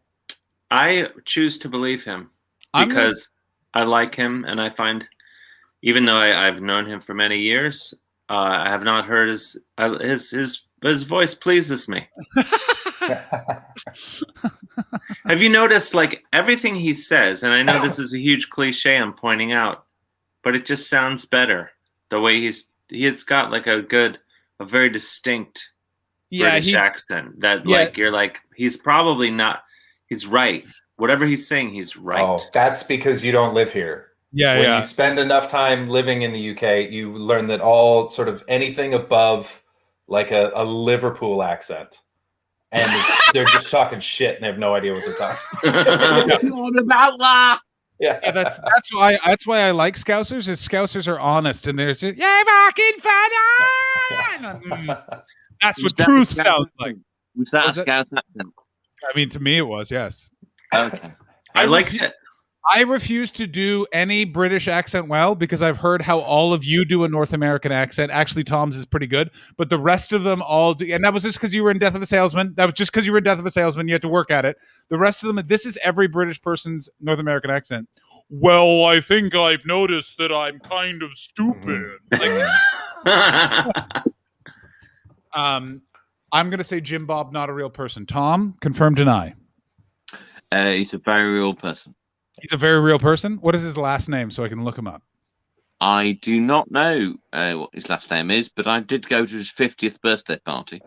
I choose to believe him because I like him, and I find, even though I've known him for many years, I have not heard his voice pleases me. Have you noticed, like, everything he says, and I know this is a huge cliche I'm pointing out, but it just sounds better. The way he's got like a very distinct British accent that like, you're like, he's probably not, he's right. Whatever he's saying, he's right. Oh, that's because you don't live here. When you spend enough time living in the UK, you learn that all sort of anything above like a Liverpool accent, and they're just talking shit and they have no idea what they're talking about. Yeah, that's why I like Scousers. Is Scousers are honest, and there's just fucking fun. That's what truth sounds like. Was that a Scouse accent? I mean, to me, it was. Yes. Okay. I like it. I refuse to do any British accent well because I've heard how all of you do a North American accent. Actually, Tom's is pretty good, but the rest of them all do. And that was just because you were in Death of a Salesman. That was just because you were in Death of a Salesman. You have to work at it. The rest of them, this is every British person's North American accent. Well, I think I've noticed that I'm kind of stupid. I'm going to say Jim Bob, not a real person. Tom, confirm, deny. He's a very real person. He's a very real person? What is his last name so I can look him up? I do not know what his last name is, but I did go to his 50th birthday party.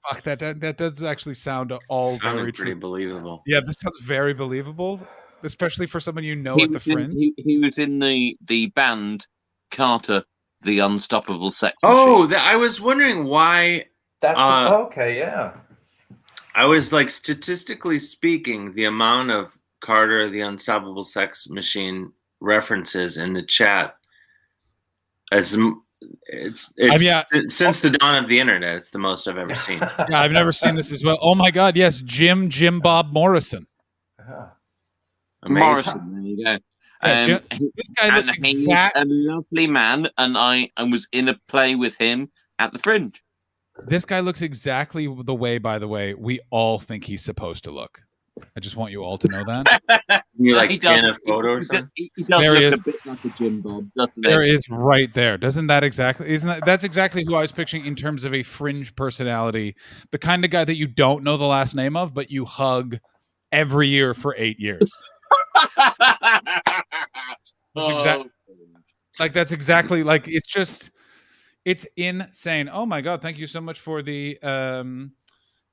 Fuck, that does actually sound all very pretty true. Believable. Yeah, this sounds very believable, especially for someone you know at the Fringe. He was in the band Carter, the Unstoppable Sex Machine. I was wondering why... That's okay, yeah. I was like, statistically speaking, the amount of Carter, the Unstoppable Sex Machine references in the chat, it's since the dawn of the internet, it's the most I've ever seen. Yeah, I've never seen this as well. Oh my God, yes, Jim Bob Morrison. Morrison, there you go. Yeah, this guy looks he's a lovely man, and I was in a play with him at the Fringe. This guy looks exactly the way, by the way, we all think he's supposed to look. I just want you all to know that. You like in a photo or something? He does look a bit like a Jim Bob, doesn't he? There is right there. That's exactly who I was picturing in terms of a Fringe personality. The kind of guy that you don't know the last name of, but you hug every year for 8 years. That's exactly like, it's insane. Oh my God. Thank you so much for the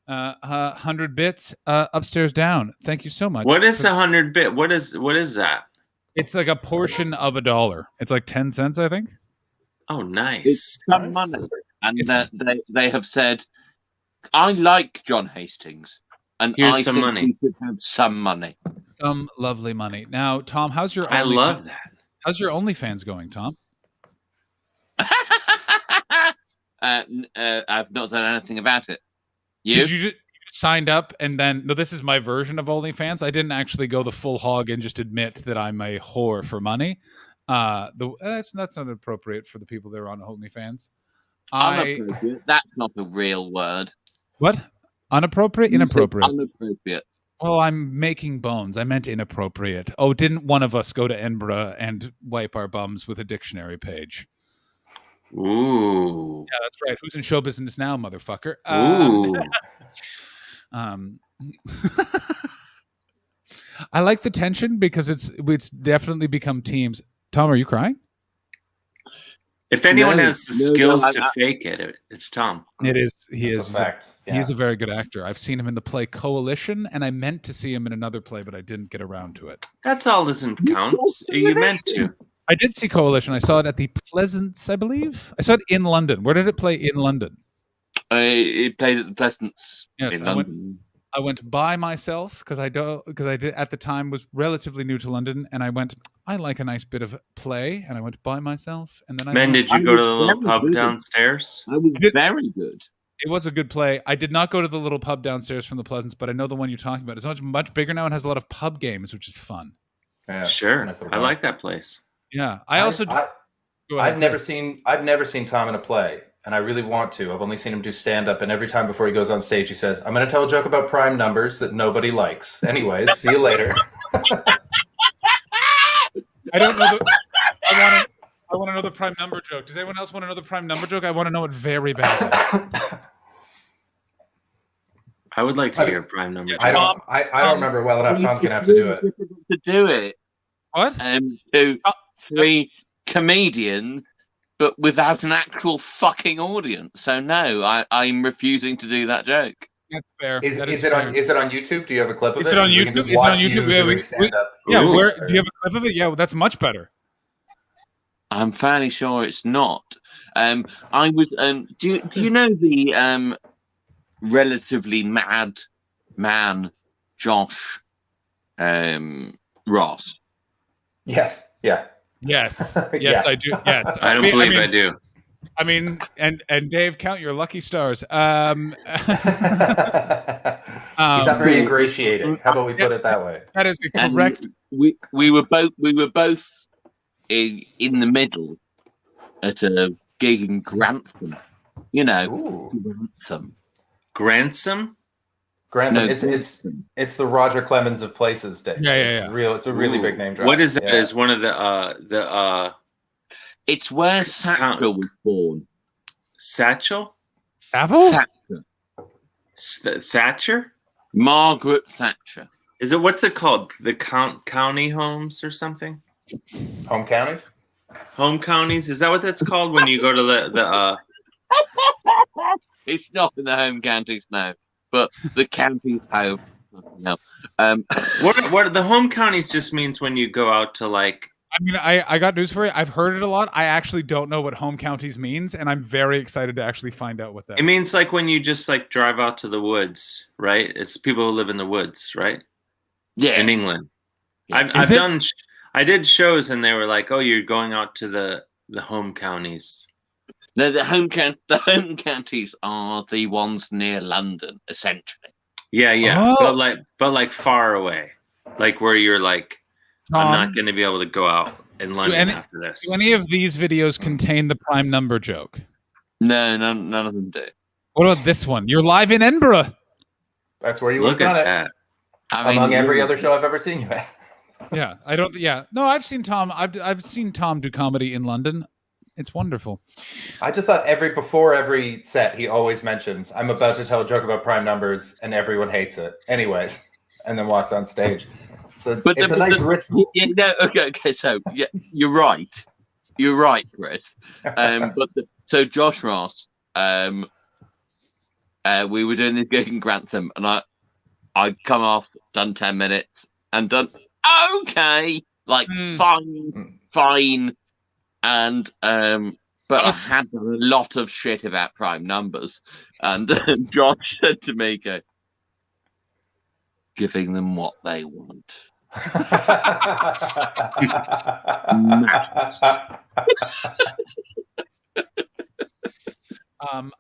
100 bits upstairs down. Thank you so much. What is 100 bit? What is that? It's like a portion of $1. It's like 10 cents, I think. Oh, nice. It's some money. And they have said, I like John Hastings, And Here's I some think money. we could have some money. Some lovely money. Now, Tom, how's your I love that. How's your OnlyFans going, Tom? I've not done anything about it. You? Did you signed up and then no? This is my version of OnlyFans. I didn't actually go the full hog and just admit that I'm a whore for money. That's not appropriate for the people that are on OnlyFans. That's not a real word. What? Unappropriate? Inappropriate? Unappropriate. Well, I'm making bones. I meant inappropriate. Oh, didn't one of us go to Edinburgh and wipe our bums with a dictionary page? Ooh. Yeah, that's right. Who's in show business now, motherfucker? Ooh. I like the tension because it's definitely become teams. Tom, are you crying? If anyone has the skills to fake it, it's Tom. It is. He That's is. a fact. Yeah. He's a very good actor. I've seen him in the play Coalition, and I meant to see him in another play, but I didn't get around to it. That's all doesn't count. You meant to. I did see Coalition. I saw it at the Pleasance, I believe. I saw it in London. Where did it play in London? It played at the Pleasance in London. I went by myself because I did at the time was relatively new to London, and I went. I like a nice bit of play, and I went by myself, and then I. Did you go to the little pub downstairs? I was very good. It was a good play. I did not go to the little pub downstairs from the Pleasance, but I know the one you're talking about. It's much bigger now and has a lot of pub games, which is fun. Yeah, sure, I like that place. Yeah, I've never seen Tom in a play. And I really want to. I've only seen him do stand-up, and every time before he goes on stage, he says, "I'm going to tell a joke about prime numbers that nobody likes." Anyways, see you later. I don't know. I want another prime number joke. Does anyone else want another prime number joke? I want to know it very badly. I would like to hear a prime number joke. I don't remember well enough. Tom's going to have to do it. To do it. What? Three comedians. But without an actual fucking audience. So no, I'm refusing to do that joke. That's fair. Is it on YouTube? Do you have a clip of it? Is it on YouTube? Is it on YouTube? Yeah, do you have a clip of it? Yeah, well, that's much better. I'm fairly sure it's not. I was. Do you know the relatively mad man, Josh Ross? Yes. Yeah. Yes, yes, yeah. I do. Yes, I believe I do. I mean, and Dave, count your lucky stars. He's not very ingratiating. How about we put it that way? That is correct. We were both in the middle at a gig in Grantham. You know, Grantham. Grantham. It's the Roger Clemens of places, Dave. Yeah. It's a really big name drop. What is that? Yeah. Is one of the It's where Satchel was born. Satchel? Savile? Thatcher? Margaret Thatcher. Is it what's it called? The county homes or something? Home counties? Home counties? Is that what that's called when you go to the It's not in the home counties now. But the county's home. No. What the home counties just means when you go out to like. I mean, I got news for you. I've heard it a lot. I actually don't know what home counties means, and I'm very excited to actually find out what that. It means like when you just like drive out to the woods, right? It's people who live in the woods, right? Yeah. In England, yeah. I did shows, and they were like, "Oh, you're going out to the home counties." No, the home counties are the ones near London, essentially. Yeah. Oh. But like far away, like where you're like, I'm not going to be able to go out in London after this. Do any of these videos contain the prime number joke? No, none of them do. What about this one? You're live in Edinburgh. That's where you look at it. Among every other show I've ever seen you at. Yeah, I don't. Yeah, no, I've seen Tom. I've seen Tom do comedy in London. It's wonderful. I just thought before every set, he always mentions, "I'm about to tell a joke about prime numbers, and everyone hates it." Anyways, and then walks on stage. So it's a nice ritual. Yeah, no, okay. So yeah, you're right, Chris. So Josh Ross, we were doing this gig in Grantham, and I'd come off, done 10 minutes, and done okay, like fine. And but I had a lot of shit about prime numbers, and Josh said to me, giving them what they want.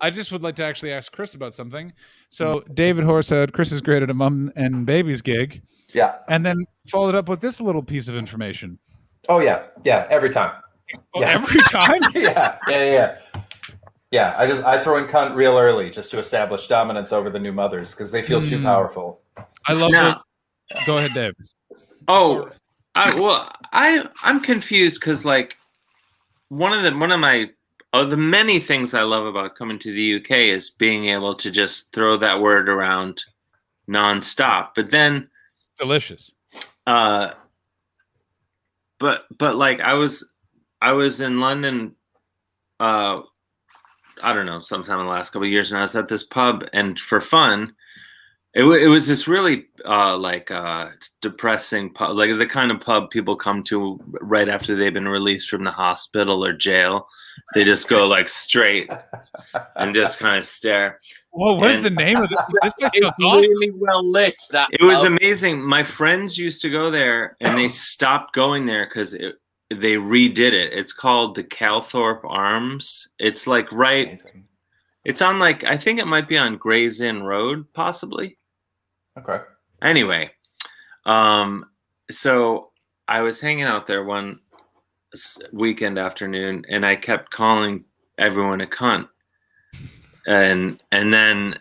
I just would like to actually ask Chris about something. So David Hoare said Chris is great at a mom and babies gig. Yeah. And then followed up with this little piece of information. Oh, yeah. Yeah, every time. Oh, yeah. Every time? Yeah. I throw in cunt real early just to establish dominance over the new mothers because they feel too powerful. I love that. Go ahead, Dave. Oh, I'm confused because like one of the many things I love about coming to the UK is being able to just throw that word around nonstop. But then delicious. But like I was in London I don't know, sometime in the last couple of years, and I was at this pub, and for fun, it was this really depressing pub, like the kind of pub people come to right after they've been released from the hospital or jail. They just go like straight and just kind of stare. Whoa, what is the name of this? This place is awesome. Really well lit. It was amazing. My friends used to go there, and they stopped going there because they redid it. It's called the Calthorpe Arms. It's like amazing. It's on like, I think it might be on Gray's Inn Road, possibly. Okay. Anyway, so I was hanging out there one weekend afternoon, and I kept calling everyone a cunt. And then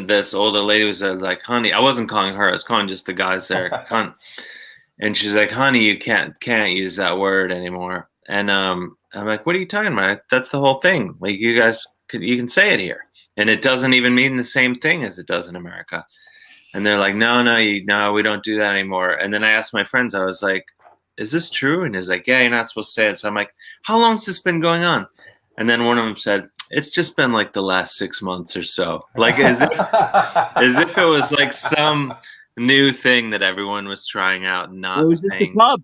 this older lady was like, honey, I wasn't calling her, I was calling just the guys there, cunt. And she's like, honey, you can't use that word anymore. And I'm like, what are you talking about? That's the whole thing. Like, you guys you can say it here, and it doesn't even mean the same thing as it does in America. And they're like, no, we don't do that anymore. And then I asked my friends, I was like, is this true? And he's like, yeah, you're not supposed to say it. So I'm like, how long's this been going on? And then one of them said, it's just been like the last 6 months or so. Like as if it was like some new thing that everyone was trying out and not saying. The pub?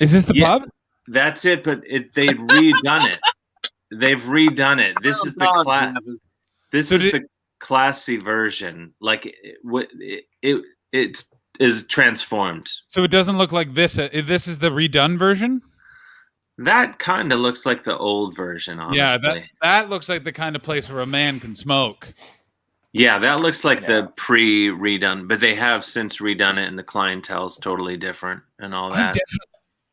Is this the pub? That's it, but they've redone it. They've redone it. This is the the classy version. Like it is transformed. So it doesn't look like this. This is the redone version? That kind of looks like the old version, honestly. Yeah, that looks like the kind of place where a man can smoke. Yeah, that looks like the pre-redone, but they have since redone it, and the clientele is totally different and all that.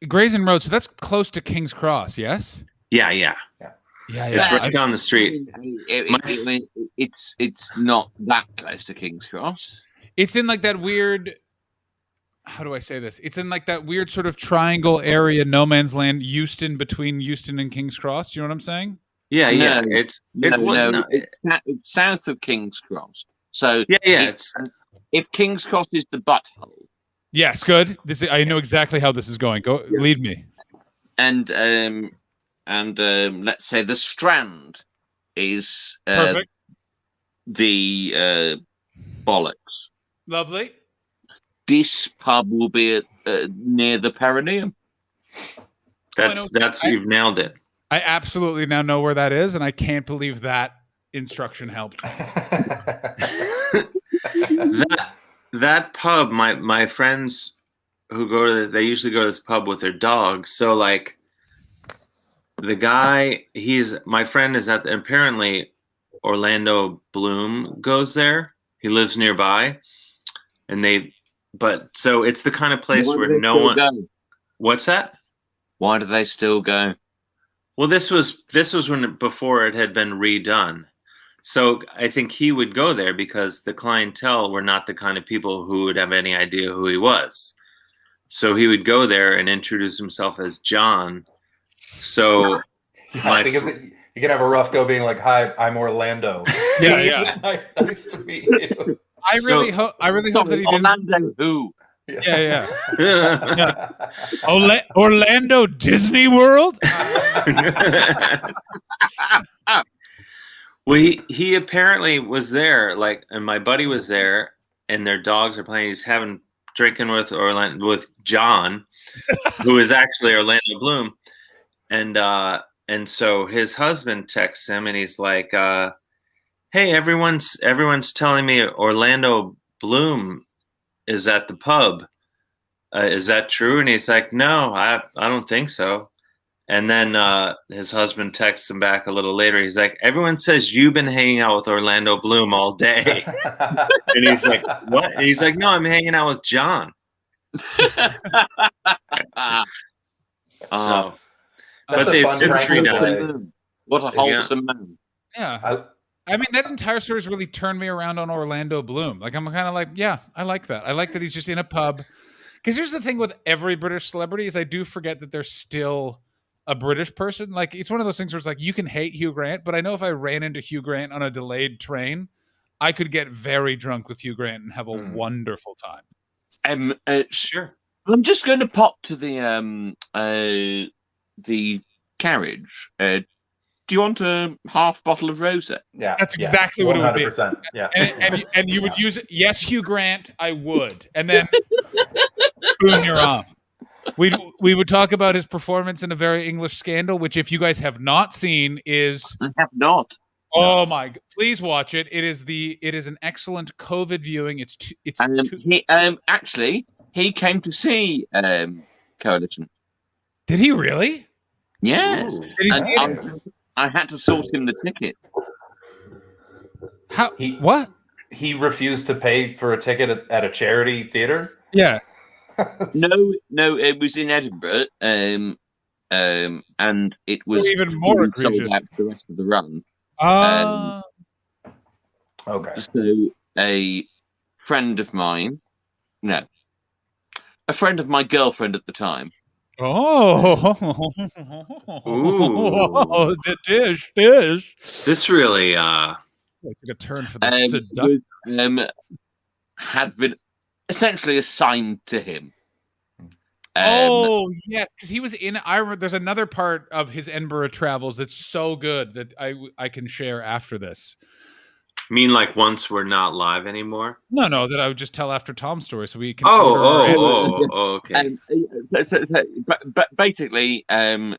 Gray's Inn Road, so that's close to King's Cross, yes? Yeah. It's right down the street. It's not that close to King's Cross. It's in like that weird. How do I say this? It's in like that weird sort of triangle area, no man's land, Euston, between Euston and King's Cross. Do you know what I'm saying? Yeah. It's south of King's Cross. So it's if King's Cross is the butthole. Yes, good. I know exactly how this is going. Go lead me. And let's say the Strand is perfect. The bollocks. Lovely. This pub will be near the Perineum. That's you've nailed it. I absolutely now know where that is, and I can't believe that instruction helped. That pub, my friends who go to they usually go to this pub with their dogs. So like the guy, my friend is apparently Orlando Bloom goes there. He lives nearby, and so it's the kind of place where no one. Go? What's that? Why do they still go? Well, this was before it had been redone. So I think he would go there because the clientele were not the kind of people who would have any idea who he was. So he would go there and introduce himself as John. So I think you can have a rough go being like, "Hi, I'm Orlando." Yeah. Nice to meet you. I really hope that he didn't. Orlando who? Yeah. Orlando Disney World. Well, he apparently was there, like, and my buddy was there, and their dogs are playing. He's drinking with John, who is actually Orlando Bloom, and so his husband texts him, and he's like, "Hey, everyone's telling me Orlando Bloom is at the pub. Is that true? And he's like, no, I don't think so. And then his husband texts him back a little later. He's like, everyone says you've been hanging out with Orlando Bloom all day. And he's like, what? And he's like, no, I'm hanging out with John. So, but they've since redone. What a wholesome man. Yeah. I mean, that entire story has really turned me around on Orlando Bloom. Like, I'm kind of like, yeah, I like that. I like that he's just in a pub. Because here's the thing with every British celebrity is I do forget that they're still a British person. Like, it's one of those things where it's like, you can hate Hugh Grant, but I know if I ran into Hugh Grant on a delayed train, I could get very drunk with Hugh Grant and have a wonderful time. Sure. I'm just going to pop to the carriage. Do you want a half bottle of rosé? Yeah, that's exactly what it would be. Yeah, and you would use it. Yes, Hugh Grant, I would, and then boom, you're off. We would talk about his performance in A Very English Scandal, which, if you guys have not seen, is I have not. Oh my! Please watch it. It is an excellent COVID viewing. Actually, he came to see Coalition. Did he really? Yeah. I had to sort him the ticket. How? What? He refused to pay for a ticket at a charity theater? Yeah. No, it was in Edinburgh, and it was even more egregious the rest of the run. Okay. So a friend of my girlfriend at the time. Oh, dish. This really took a turn for the had been essentially assigned to him. Yes, because he was in. I remember there's another part of his Edinburgh travels that's so good that I can share after this. You mean like once we're not live anymore? No, that I would just tell after Tom's story so we can. Okay. But basically, I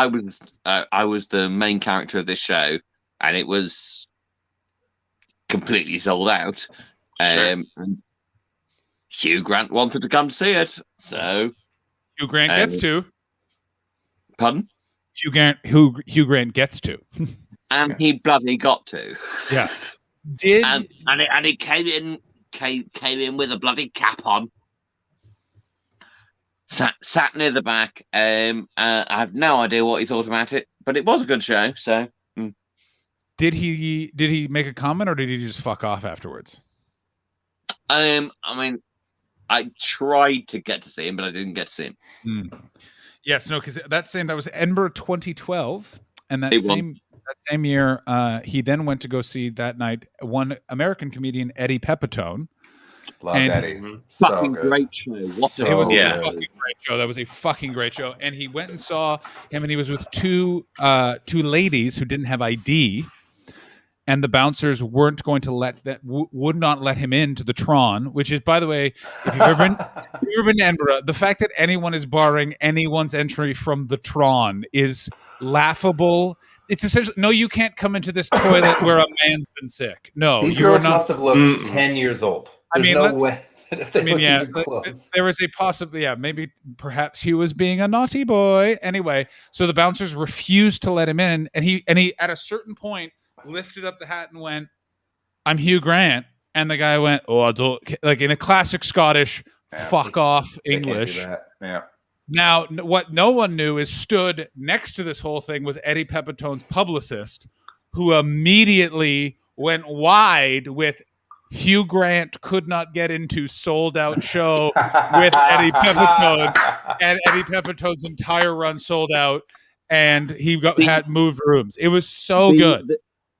was the main character of this show, and it was completely sold out. Sure. And Hugh Grant wanted to come to see it, so Hugh Grant gets to. Pardon? Hugh Grant gets to. And he bloody got to. Yeah. And he came in with a bloody cap on. Sat near the back. I have no idea what he thought about it, but it was a good show. So, did he make a comment or did he just fuck off afterwards? I mean, I tried to get to see him, but I didn't get to see him. Yes, no, because that was Edinburgh 2012, and that same year, he then went to go see that night one American comedian, Eddie Pepitone. Love Eddie. Fucking great show. It was a fucking great show. That was a fucking great show. And he went and saw him, and he was with two ladies who didn't have ID, and the bouncers weren't going to would not let him into the Tron, which is, by the way, if you've ever been to Edinburgh, the fact that anyone is barring anyone's entry from the Tron is laughable. It's essentially, no, you can't come into this toilet where a man's been sick. No, these girls must have looked 10 years old. There's no way. There was a possibility. Yeah, maybe perhaps he was being a naughty boy. Anyway, so the bouncers refused to let him in, and he at a certain point lifted up the hat and went, "I'm Hugh Grant," and the guy went, "Oh, I don't," like in a classic Scottish fuck off English. Yeah. Now, what no one knew is stood next to this whole thing was Eddie Pepitone's publicist, who immediately went wide with Hugh Grant could not get into sold out show with Eddie Pepitone, and Eddie Pepitone's entire run sold out, and he had moved rooms. It was so good.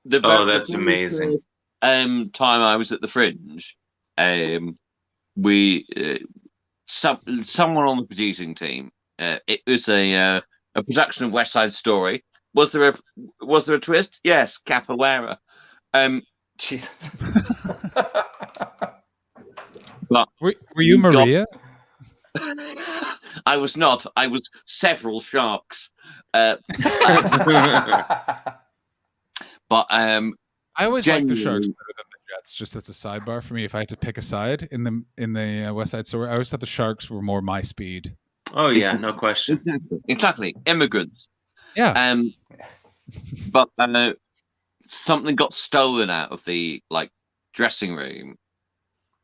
That's amazing. Time I was at the Fringe, someone on the producing team. It was a production of West Side Story. Was there a twist? Yes, Capoeira. Jesus. Were you Maria? I was not. I was several sharks. But I always like the sharks better than the that's a sidebar for me. If I had to pick a side in the West Side Story, I always thought the Sharks were more my speed. Oh yeah, no question. Exactly. Immigrants. Yeah. But something got stolen out of the dressing room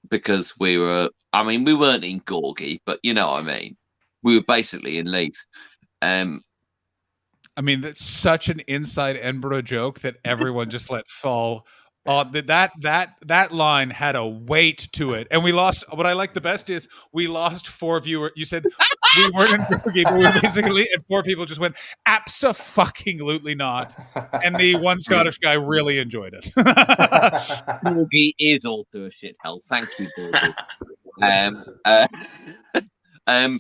because we weren't in Gorgie, but you know what I mean. We were basically in Leith. That's such an inside Edinburgh joke that everyone just let fall. That line had a weight to it, and we lost. What I like the best is we lost 4 viewers. You said we weren't in Gorgie, but we were basically, and 4 people just went abso-fucking-lutely not, and the one Scottish guy really enjoyed it. Gorgie is also a shithole. Thank you, Gorgie.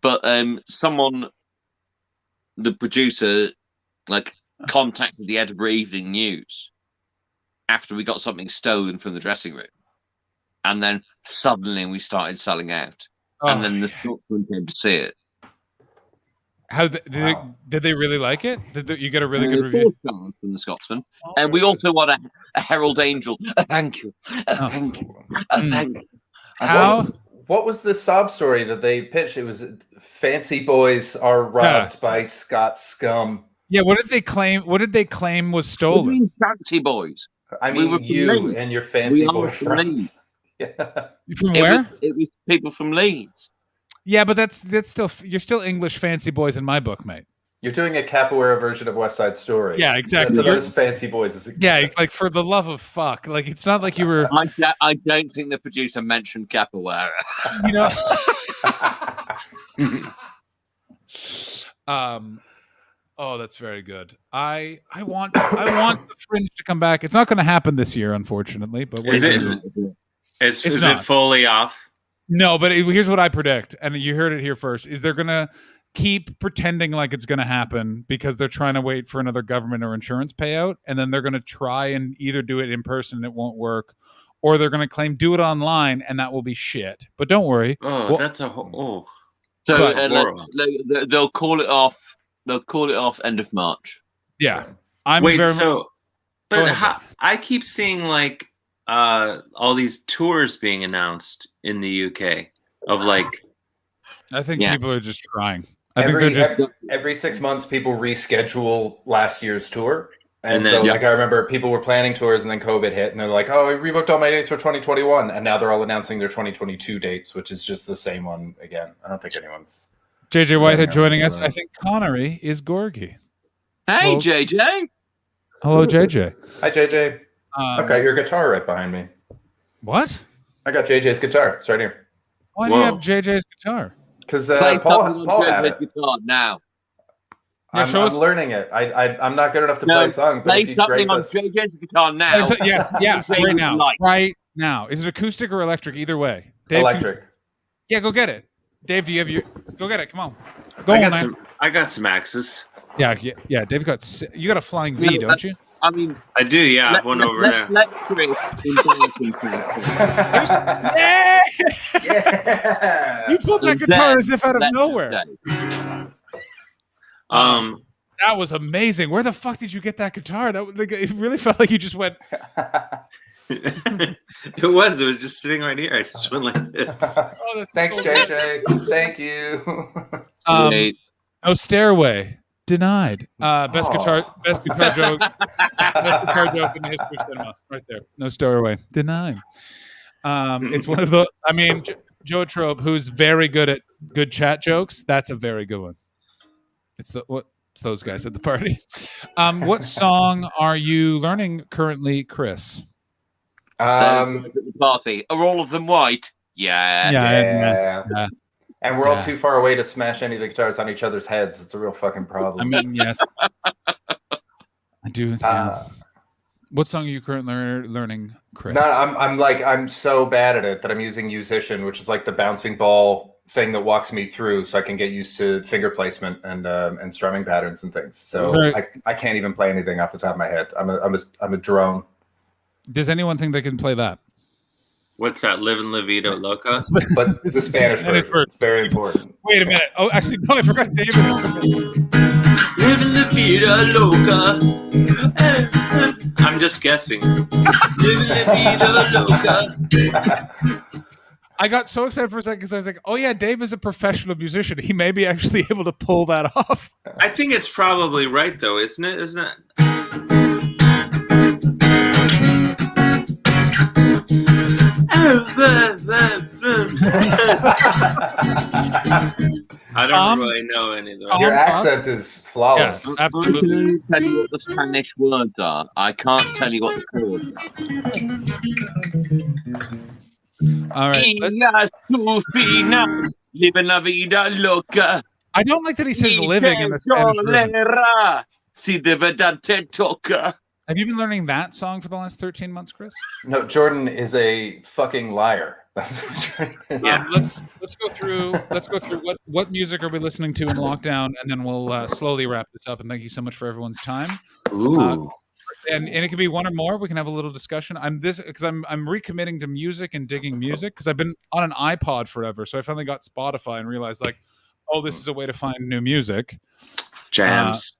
But someone, the producer, contacted the Edinburgh Evening News after we got something stolen from the dressing room, and then suddenly we started selling out, and then the Scotsman came to see it. How did they really like it? Did you get a really good review from the Scotsman? And we also want a Herald Angel. Thank you. Thank you. Thank you. How? What was the sob story that they pitched? It was fancy boys are robbed by Scots scum. Yeah, what did they claim? What did they claim was stolen? Fancy boys. I mean, you and your fancy boy friends. Yeah. From where? It was people from Leeds. Yeah, but that's still, you're still English fancy boys in my book, mate. You're doing a capoeira version of West Side Story. Yeah, exactly. That's about as fancy boys as it gets. Yeah, like for the love of fuck. Like it's not like you were. I don't think the producer mentioned capoeira. You know. Oh, that's very good. I want the Fringe to come back. It's not going to happen this year, unfortunately. But is it fully off? No, but here's what I predict, and you heard it here first: is they're going to keep pretending like it's going to happen because they're trying to wait for another government or insurance payout, and then they're going to try and either do it in person and it won't work, or they're going to claim do it online and that will be shit. But don't worry. Oh, that's a whole. So they'll call it off. They'll call it off end of March. Yeah, I keep seeing all these tours being announced in the UK of I think people are just trying. Every 6 months, people reschedule last year's tour. And then, I remember people were planning tours and then COVID hit and they're like, oh, I rebooked all my dates for 2021. And now they're all announcing their 2022 dates, which is just the same one again. I don't think anyone's. JJ Whitehead joining us. I think Connery is Gorgie. Hey, JJ. Hello, JJ. Hi, JJ. I've got your guitar right behind me. What? I got JJ's guitar. It's right here. Why do you have JJ's guitar? Because Paul had it. Guitar now. I'm learning it. I'm not good enough to play a song. But play something on JJ's guitar now. Right now. Right now. Is it acoustic or electric? Either way. Dave, electric. Yeah, go get it. Dave, do you have your? Go get it. Come on. I got some axes. Yeah. Dave you got a Flying V, don't you? I mean, I do. Yeah, I have one over there. Yeah! You pulled that guitar as if out of nowhere. That was amazing. Where the fuck did you get that guitar? It really felt like you just went. It was just sitting right here. I just went like this. Thanks, JJ. Thank you. No stairway. Denied. Best guitar joke. Best guitar joke in the history of cinema. Right there. No stairway. Denied. It's one of the. Joe Trope, who's very good at good chat jokes. That's a very good one. It's those guys at the party. What song are you learning currently, Chris? Party. Are all of them white? Yeah. And we're all too far away to smash any of the guitars on each other's heads. It's a real fucking problem. Yes. I do. Yeah. What song are you currently learning, Chris? No, I'm so bad at it that I'm using Musician, which is like the bouncing ball thing that walks me through, so I can get used to finger placement and strumming patterns and things. So I can't even play anything off the top of my head. I'm a drone. Does anyone think they can play that? What's that? Livin' La Vida Loca? But the Spanish version. It's very important. Wait a minute. Oh, actually, no, I forgot David. Livin' La la vida loca. I'm just guessing. Living la vida loca. I got so excited for a second because I was like, oh yeah, Dave is a professional musician. He may be actually able to pull that off. I think it's probably right though, isn't it? Isn't it? I don't really know any of those. Your accent is flawless. Yes, absolutely. I can't tell you what the Spanish words are. I can't tell you what the chords are. All right. Living la vida loca. I don't like that he says living in the Spanish version. Si de verdad te toca. Have you been learning that song for the last 13 months, Chris? No, Jordan is a fucking liar. Yeah. Let's go through what music are we listening to in lockdown, and then we'll slowly wrap this up. And thank you so much for everyone's time. Ooh. And it can be one or more. We can have a little discussion. I'm recommitting to music and digging music because I've been on an iPod forever. So I finally got Spotify and realized like, oh, this is a way to find new music. Jams.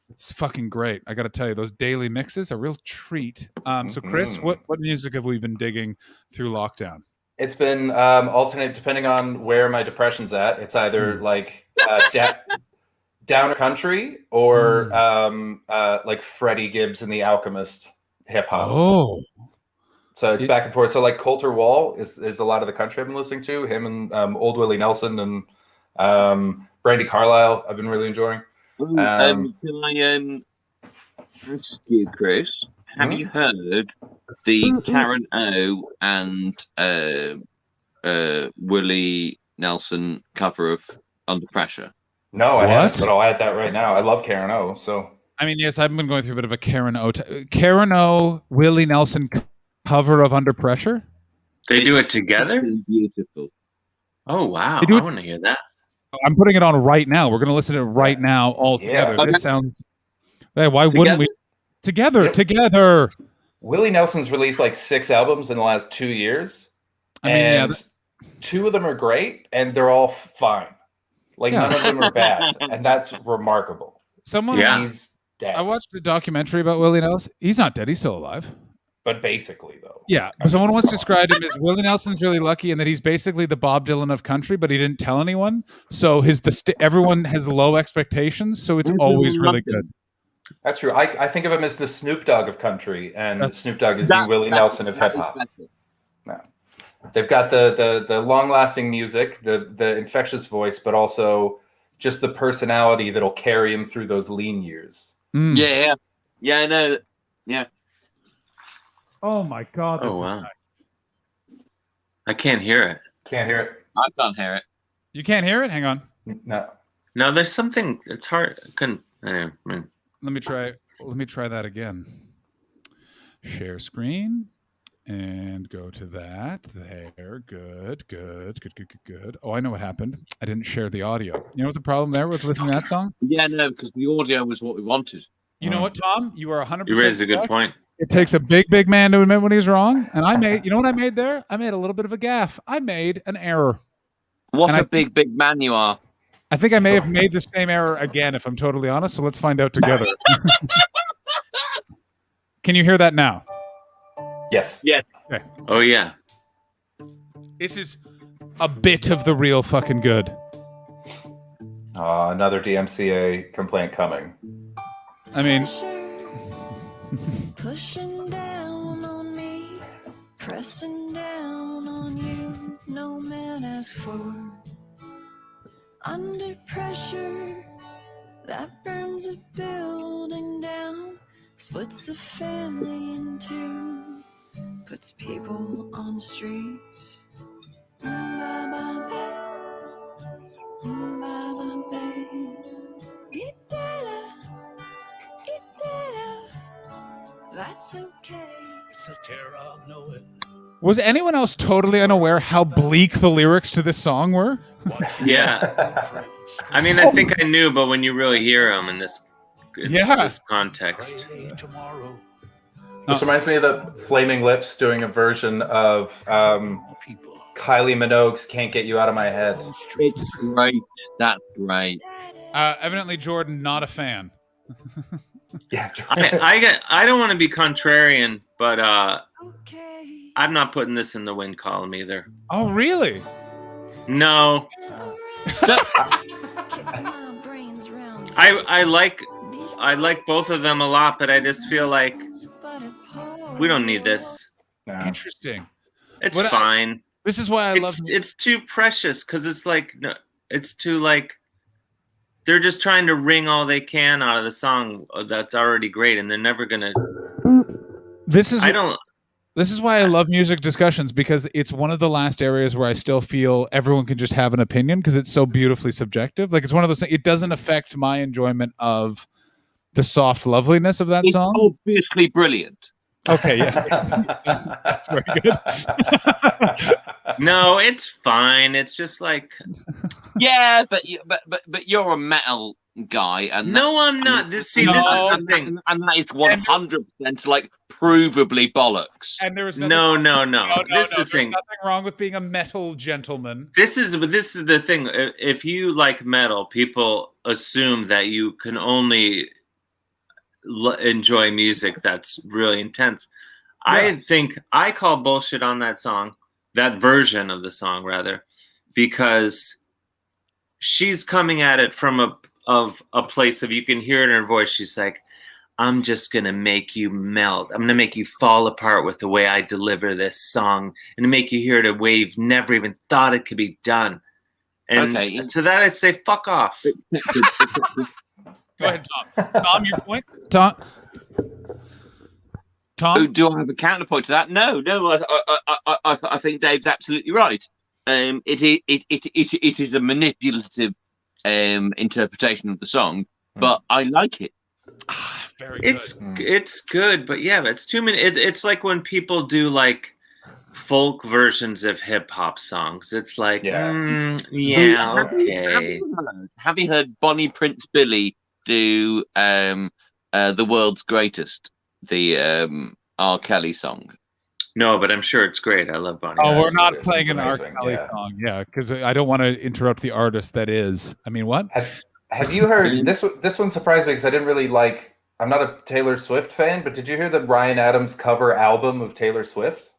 It's fucking great. I got to tell you, those daily mixes are a real treat. So Chris, what music have we been digging through lockdown? It's been alternate depending on where my depression's at. It's either like down country or like Freddie Gibbs and the Alchemist hip hop. Oh, so it's back and forth. So like Colter Wall is a lot of the country I've been listening to. Him and Old Willie Nelson and Brandy Carlisle I've been really enjoying. Can I ask you, Chris? Have you heard the Karen O and Willie Nelson cover of Under Pressure? No, I haven't, but I'll add that right now. I love Karen O. So I mean, yes, I've been going through a bit of a Karen O, Willie Nelson cover of Under Pressure. They do it together? Beautiful. Oh wow! I want to hear that. I'm putting it on right now. We're going to listen to it right now all together. Yeah. This sounds... Hey, why wouldn't we? Together. Willie Nelson's released like 6 albums in the last 2 years. And 2 of them are great, and they're all fine. Like, none of them are bad. And that's remarkable. He's dead. I watched a documentary about Willie Nelson. He's not dead. He's still alive. But basically, though. Yeah. But someone once described him as Willie Nelson's really lucky in that he's basically the Bob Dylan of country, but he didn't tell anyone. So everyone has low expectations, so it's always really good. That's true. I think of him as the Snoop Dogg of country, and Snoop Dogg is the Willie Nelson of hip hop. No. They've got the long-lasting music, the infectious voice, but also just the personality that'll carry him through those lean years. Yeah, I know. Yeah. Oh my God! Oh wow! Nice. I can't hear it. Can't hear it. I can't hear it. You can't hear it? Hang on. No. There's something. It's hard. I couldn't. Let me try that again. Share screen and go to that. There. Good. Oh, I know what happened. I didn't share the audio. You know what the problem there with listening to that song? Yeah, no, because the audio was what we wanted. You know what, Tom? You are 100%. You raised a good point. It takes a big man to admit when he's wrong. And you know what I made there? I made a little bit of a gaffe. I made an error. What a big man you are. I think I may have made the same error again, if I'm totally honest. So let's find out together. Can you hear that now? Yes. Yeah. Okay. Oh, yeah. This is a bit of the real fucking good. Another DMCA complaint coming. I mean... Pushing down on me, pressing down on you, no man asked for. Under pressure, that burns a building down, splits a family in two, puts people on the streets. That's okay. It's a terror of knowing. Was anyone else totally unaware how bleak the lyrics to this song were? Yeah. I mean, I think I knew, but when you really hear them in this context. This reminds me of the Flaming Lips doing a version of Kylie Minogue's Can't Get You Out of My Head. It's great. That's great. Evidently, Jordan, not a fan. Yeah, I don't want to be contrarian, but I'm not putting this in the win column either. Oh, really? No. I like both of them a lot, but I just feel like we don't need this. No. Interesting. It's fine. This is why I love it's too precious because it's like it's too like they're just trying to wring all they can out of the song that's already great, and they're never gonna. This is why I love music discussions, because it's one of the last areas where I still feel everyone can just have an opinion because it's so beautifully subjective. Like, it's one of those things. It doesn't affect my enjoyment of the soft loveliness of that song. It's obviously brilliant. Okay, yeah, that's very good. No, it's fine. It's just like, yeah, but you're a metal guy, and no, I'm not. This is the thing, and that is 100% like provably bollocks. And there was no. This is the thing. Nothing wrong with being a metal gentleman. This is the thing. If you like metal, people assume that you can only enjoy music that's really intense. Yeah. I think I call bullshit on that song, that version of the song rather, because she's coming at it from a place of, you can hear it in her voice. She's like, I'm just gonna make you melt. I'm gonna make you fall apart with the way I deliver this song, and make you hear it a way you've never even thought it could be done. And to that I say, fuck off. Go ahead, Tom. Tom, your point? Tom? Do I have a counterpoint to that? No. I think Dave's absolutely right. It is a manipulative interpretation of the song, but I like it. Very good. It's good, but yeah, it's too many. It's like when people do like folk versions of hip hop songs. It's like, okay. Have you heard Bonnie Prince Billy do The World's Greatest, the R. Kelly song? No, but I'm sure it's great. I love Bonnie. Oh, we're not playing an R. Kelly song. Yeah, because I don't want to interrupt the artist that is. I mean, what? Have you heard this? This one surprised me because I didn't really like. I'm not a Taylor Swift fan, but did you hear the Bryan Adams cover album of Taylor Swift?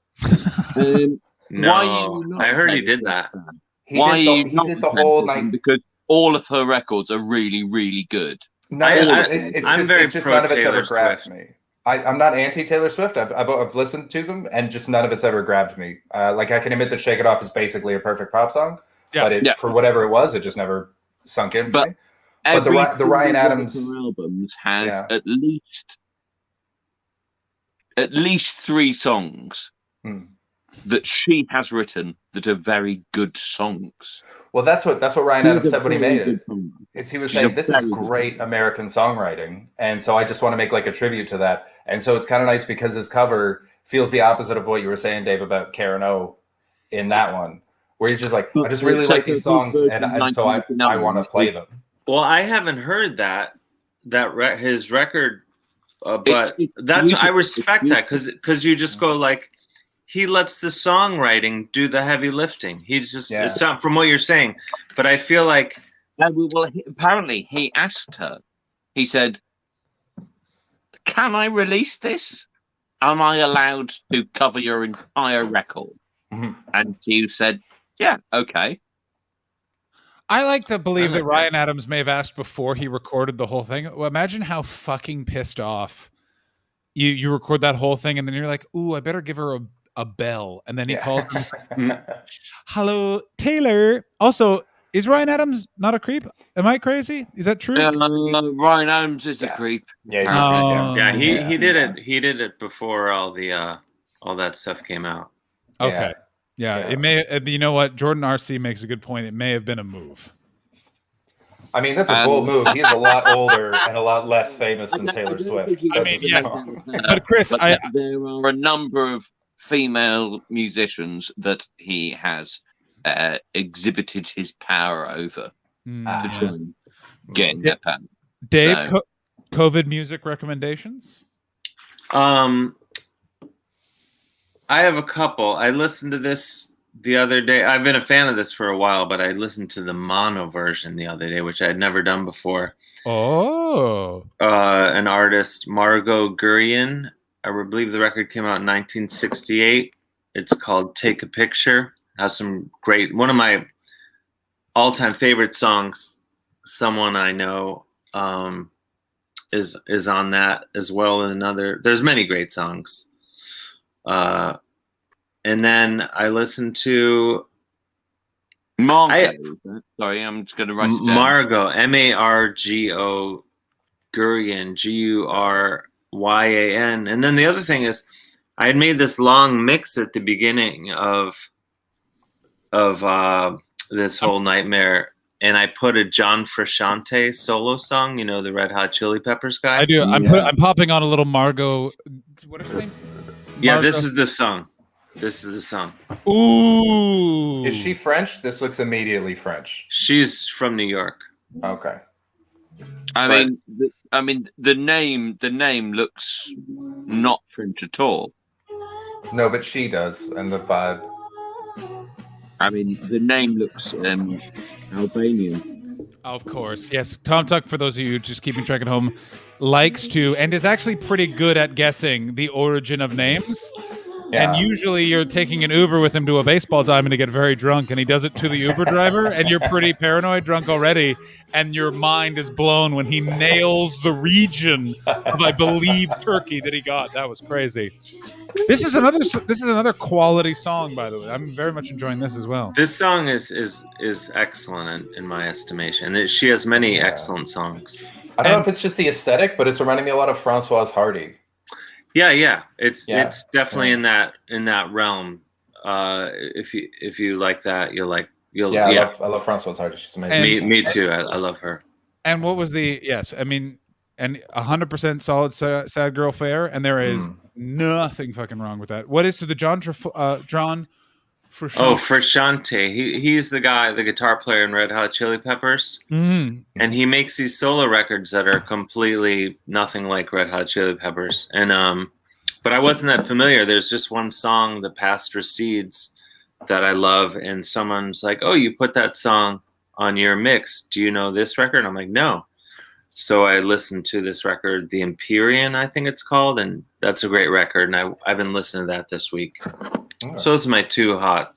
No, I heard he did that. He did the whole night, because all of her records are really, really good. No, I'm very pro none of it's ever grabbed me. I'm not anti Taylor Swift. I've listened to them, and just none of it's ever grabbed me. Like, I can admit that "Shake It Off" is basically a perfect pop song, but for whatever it was, it just never sunk in for me. But the Bryan Adams albums has at least 3 songs that she has written that are very good songs. Well, that's what Bryan Adams said when he made it. He was saying, this is great American songwriting, and so I just want to make like a tribute to that. And so it's kind of nice because his cover feels the opposite of what you were saying, Dave, about Karen O in that one, where he's just like, I just really like these songs, and so I want to play them. Well, I haven't heard his record, but I respect that because you just go like, he lets the songwriting do the heavy lifting. He's just it's not from what you're saying, but I feel like apparently he asked her. He said, "Can I release this? Am I allowed to cover your entire record?" Mm-hmm. And she said, "Yeah, okay." I like to believe that Bryan Adams may have asked before he recorded the whole thing. Well, imagine how fucking pissed off you record that whole thing, and then you're like, "Ooh, I better give her a bell." And then he calls me, "Hello, Taylor." Also, is Bryan Adams not a creep? Am I crazy? Is that true? Bryan Adams is a creep. Yeah, he did it. He did it before all that stuff came out. Okay. Yeah, it may. You know what? Jordan RC makes a good point. It may have been a move. I mean, that's a bold move. He's a lot older and a lot less famous than Taylor Swift. I mean, yes. But Chris, there are a number of female musicians that he has exhibited his power over to get in their pants. Dave, COVID music recommendations? I have a couple. I listened to this the other day. I've been a fan of this for a while, but I listened to the mono version the other day, which I had never done before. Oh. An artist, Margot Guryan. I believe the record came out in 1968. It's called Take a Picture. Has some great, one of my all-time favorite songs, Someone I Know, is on that as well. There's many great songs. And then I listened to Sorry, I'm just going to write it down. Margot, Margo Guryan, Guryan. And then the other thing is, I had made this long mix at the beginning of this whole nightmare, and I put a John Frusciante solo song. You know, the Red Hot Chili Peppers guy. I do. I'm popping on a little Margot. What is her name? Yeah, this is the song. This is the song. Ooh. Is she French? This looks immediately French. She's from New York. Okay. I mean, the name looks not French at all. No, but she does, and the vibe. I mean, the name looks Albanian. Of course, yes. Tom Tuck, for those of you just keeping track at home, likes to and is actually pretty good at guessing the origin of names. Yeah. And usually you're taking an Uber with him to a baseball diamond to get very drunk, and he does it to the Uber driver, and you're pretty paranoid, drunk already, and your mind is blown when he nails the region of, I believe, Turkey that he got. That was crazy. This is another quality song, by the way. I'm very much enjoying this as well. This song is excellent in my estimation. She has many excellent songs. I don't know if it's just the aesthetic, but it's reminding me a lot of Françoise Hardy. Yeah. It's definitely in that realm. If you like that, I love Françoise Hardy. She's amazing. Me too. I love her. And what was and 100% solid sad girl fare, and there is nothing fucking wrong with that. What is to the John Frusciante? Oh, Frusciante. He's the guy, the guitar player in Red Hot Chili Peppers. Mm-hmm. And he makes these solo records that are completely nothing like Red Hot Chili Peppers. And but I wasn't that familiar. There's just one song, The Past Recedes, that I love. And someone's like, oh, you put that song on your mix. Do you know this record? And I'm like, no. So I listened to this record, The Empyrean, I think it's called. And that's a great record. And I've been listening to that this week. So those are my two hot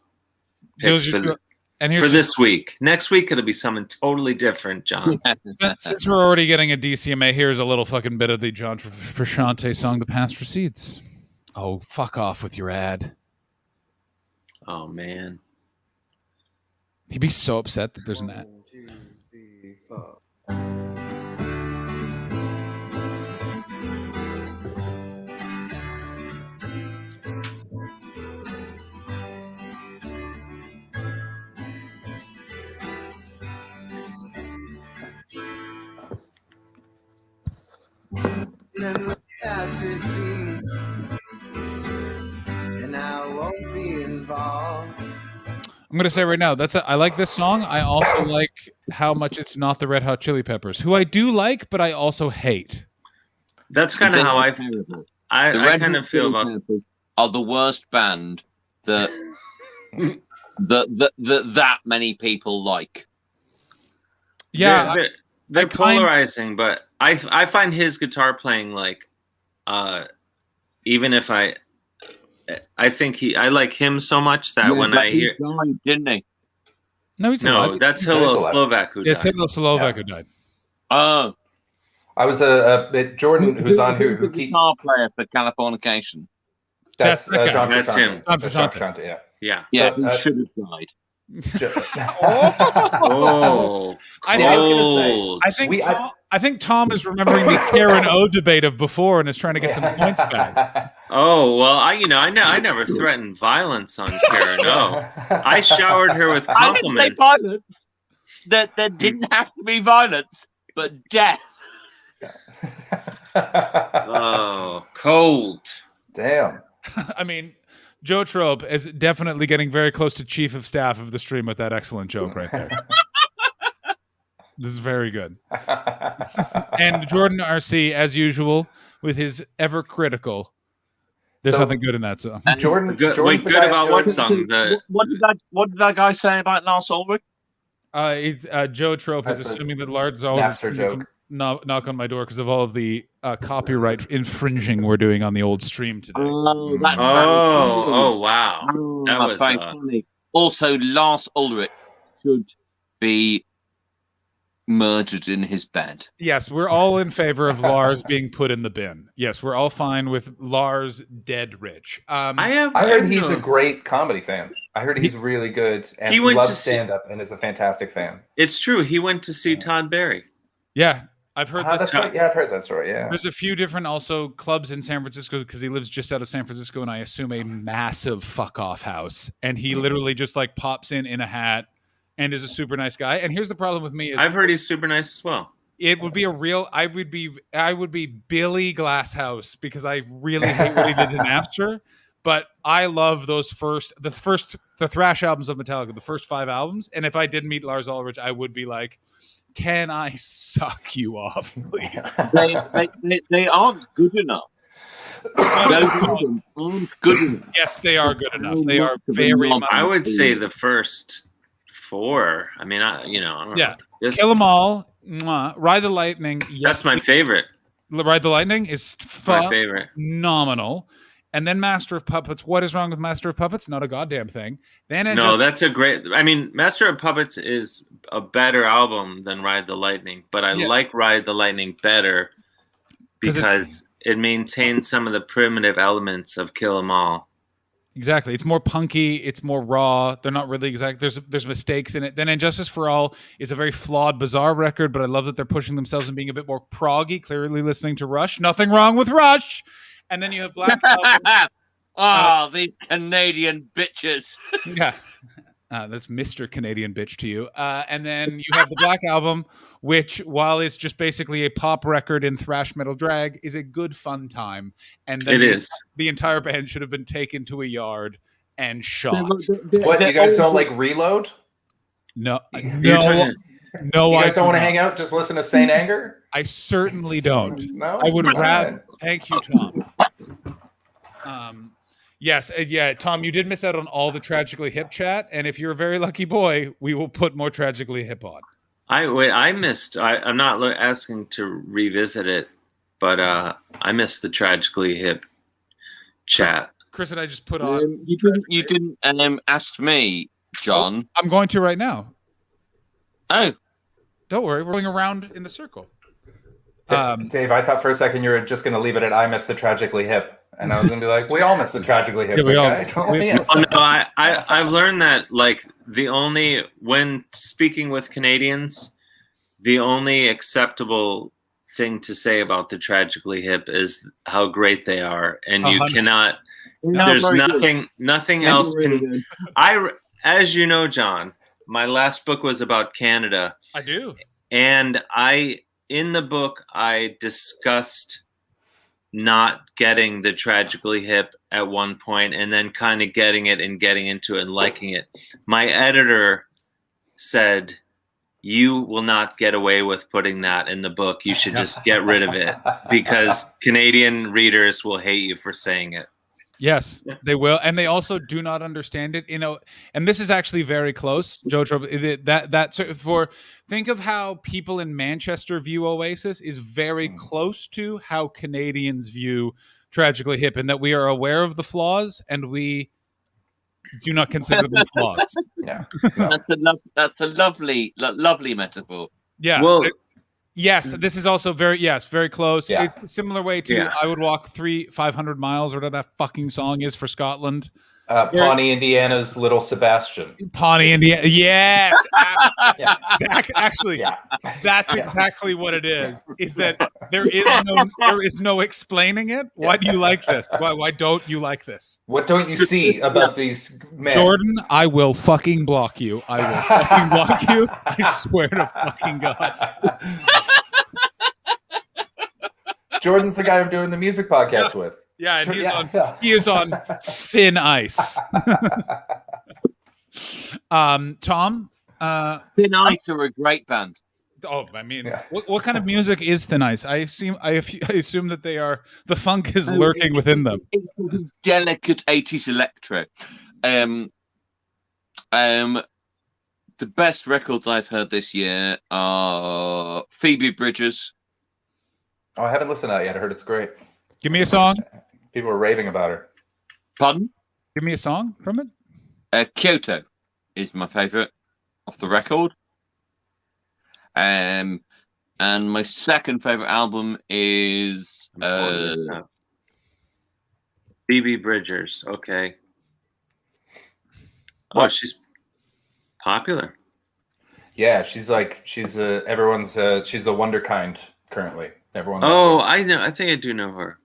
picks for this week. Next week, it'll be something totally different, John. Since we're already getting a DCMA, here's a little fucking bit of the John Frusciante song, The Past Recedes. Oh, fuck off with your ad. Oh, man. He'd be so upset that there's an ad. 1, 2, 3, 4. And the past recedes, and I won't be involved. I'm going to say right now, I like this song. I also like how much it's not the Red Hot Chili Peppers, who I do like, but I also hate. That's kind of how I kind of feel about. Are the worst band that that many people like. Yeah, they're polarizing, but I find his guitar playing like, even if I think I like him so much that when I hear, died, didn't he? No, he's alive. That's Hilo Slovak who died. Yes, Hilo Slovak who died. Oh, I was Jordan, who's on who keeps guitar player for Californication. That's John. That's him. John Frusciante. Yeah. He should have died. Oh, I think Tom is remembering the Karen O debate of before and is trying to get some points back. Oh well, I never threatened violence on Karen O. I showered her with compliments. I didn't say violence. That there didn't have to be violence, but death. Oh, cold. Damn. I mean, Joe Trope is definitely getting very close to chief of staff of the stream with that excellent joke right there. This is very good. And Jordan RC, as usual, with his ever critical. There's nothing good in that song. Jordan. Good about what song? What did that guy say about Lars Ulrich? Joe Trope is assuming that Lars Ulrich Napster joke. knock on my door because of all of the copyright infringing we're doing on the old stream today. Oh, wow. That was funny. Also, Lars Ulrich should be murdered in his bed. Yes, we're all in favor of Lars being put in the bin. Yes, we're all fine with Lars dead rich. I heard he's a great comedy fan. I heard he's really good and he loves stand-up and is a fantastic fan. It's true. He went to see Todd Barry. Yeah, I've heard this. Right. Yeah, I've heard that story. Yeah, there's a few different also clubs in San Francisco because he lives just out of San Francisco, and I assume a massive fuck off house. And he literally just like pops in a hat and is a super nice guy. And here's the problem with me: is I've heard he's super nice as well. It would be a real. I would be Billy Glasshouse because I really hate what he did to Napster. But I love the thrash albums of Metallica, the first 5 albums. And if I did meet Lars Ulrich, I would be like, can I suck you off, please? They aren't good enough. Aren't good enough. Yes, they are good enough. They are very much. I would say the first 4. I mean, I don't know. Kill 'Em All, mwah. Ride the Lightning. Yes, that's my favorite. Ride the Lightning is my favorite. Phenomenal. And then Master of Puppets. What is wrong with Master of Puppets? Not a goddamn thing. That's a great. I mean, Master of Puppets is a better album than Ride the Lightning, but I like Ride the Lightning better because it maintains some of the primitive elements of Kill 'Em All. Exactly. It's more punky. It's more raw. They're not really exact. There's mistakes in it. Then Injustice for All is a very flawed, bizarre record, but I love that they're pushing themselves and being a bit more proggy, clearly listening to Rush. Nothing wrong with Rush. And then you have Black Album. The Canadian bitches. Yeah. That's Mr. Canadian bitch to you. And then you have the Black Album, which, while it's just basically a pop record in thrash metal drag, is a good fun time. And then the entire band should have been taken to a yard and shot. What, you guys don't like Reload? No. You guys don't want to hang out, just listen to Saint Anger? I certainly don't. No? I would rather. Thank you, Tom. Yes, Tom, you did miss out on all the Tragically Hip chat, and if you're a very lucky boy, we will put more Tragically Hip on. I missed. I'm not asking to revisit it, but I missed the Tragically Hip chat. Chris and I just put on. You didn't ask me, John. I'm going to right now. Oh, don't worry, we're going around in the circle. Dave, I thought for a second you were just going to leave it at I missed the Tragically Hip. And I was going to be like, we all miss the Tragically Hip. I've learned that, like, when speaking with Canadians, the only acceptable thing to say about the Tragically Hip is how great they are. And you cannot, there's nothing else can, as you know, John, my last book was about Canada. I do. And in the book, I discussed not getting the Tragically Hip at one point and then kind of getting it and getting into it and liking it. My editor said, you will not get away with putting that in the book. You should just get rid of it because Canadian readers will hate you for saying it. Yes, they will. And they also do not understand it, and this is actually very close, Joe Trouble. Think of how people in Manchester view Oasis is very close to how Canadians view Tragically Hip, and that we are aware of the flaws and we do not consider them flaws. Yeah. That's a lovely metaphor. Yeah. Well, yes, this is also very close. Yeah. It's a similar way to I would walk 500 miles or whatever that fucking song is for Scotland. Pawnee, Indiana's Little Sebastian. Pawnee, Indiana. Yes. Actually, that's exactly what it is. Is that there is no explaining it. Why do you like this? Why don't you like this? What don't you see about these men? Jordan, I will fucking block you. I will fucking block you. I swear to fucking God. Jordan's the guy I'm doing the music podcast with. Yeah, and he is on thin ice. Tom? Thin Ice are a great band. Oh, I mean, what kind of music is Thin Ice? I assume that they are. The funk is lurking within them. It's delicate 80s electro. the best records I've heard this year are Phoebe Bridgers. Oh, I haven't listened to that yet. I heard it's great. Give me a song. People are raving about her. Pardon? Give me a song from it. Kyoto is my favorite off the record. And my second favorite album is Phoebe Bridgers. Okay. Oh, she's popular. Yeah, she's everyone's she's the wonder kind currently. Everyone. Oh, I know. I think I do know her.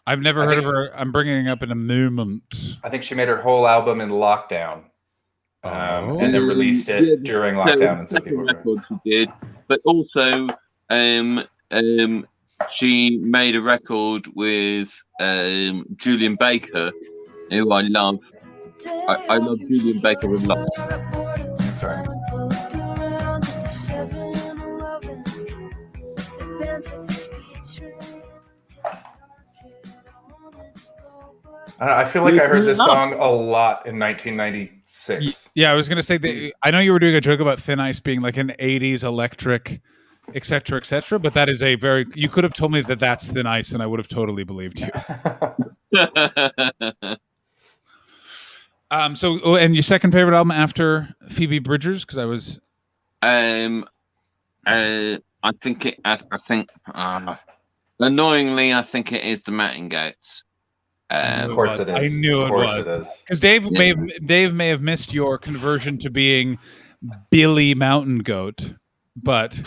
I've never heard of her. I'm bringing it up in a moment. I think she made her whole album in lockdown, and then released it during lockdown. And so people she did, but also she made a record with Julian Baker, who I love. I love Julian Baker with love. Sorry. I feel like I heard this song a lot in 1996. Yeah, I was going to say that. I know you were doing a joke about Thin Ice being like an 80s electric, etc., etc., but that is a very. You could have told me that that's Thin Ice, and I would have totally believed you. So, and your second favorite album after Phoebe Bridgers? Because I was. I think annoyingly, I think it is the Mountain Goats. Of course it is. I knew it was. Because Dave may have missed your conversion to being Billy Mountain Goat, but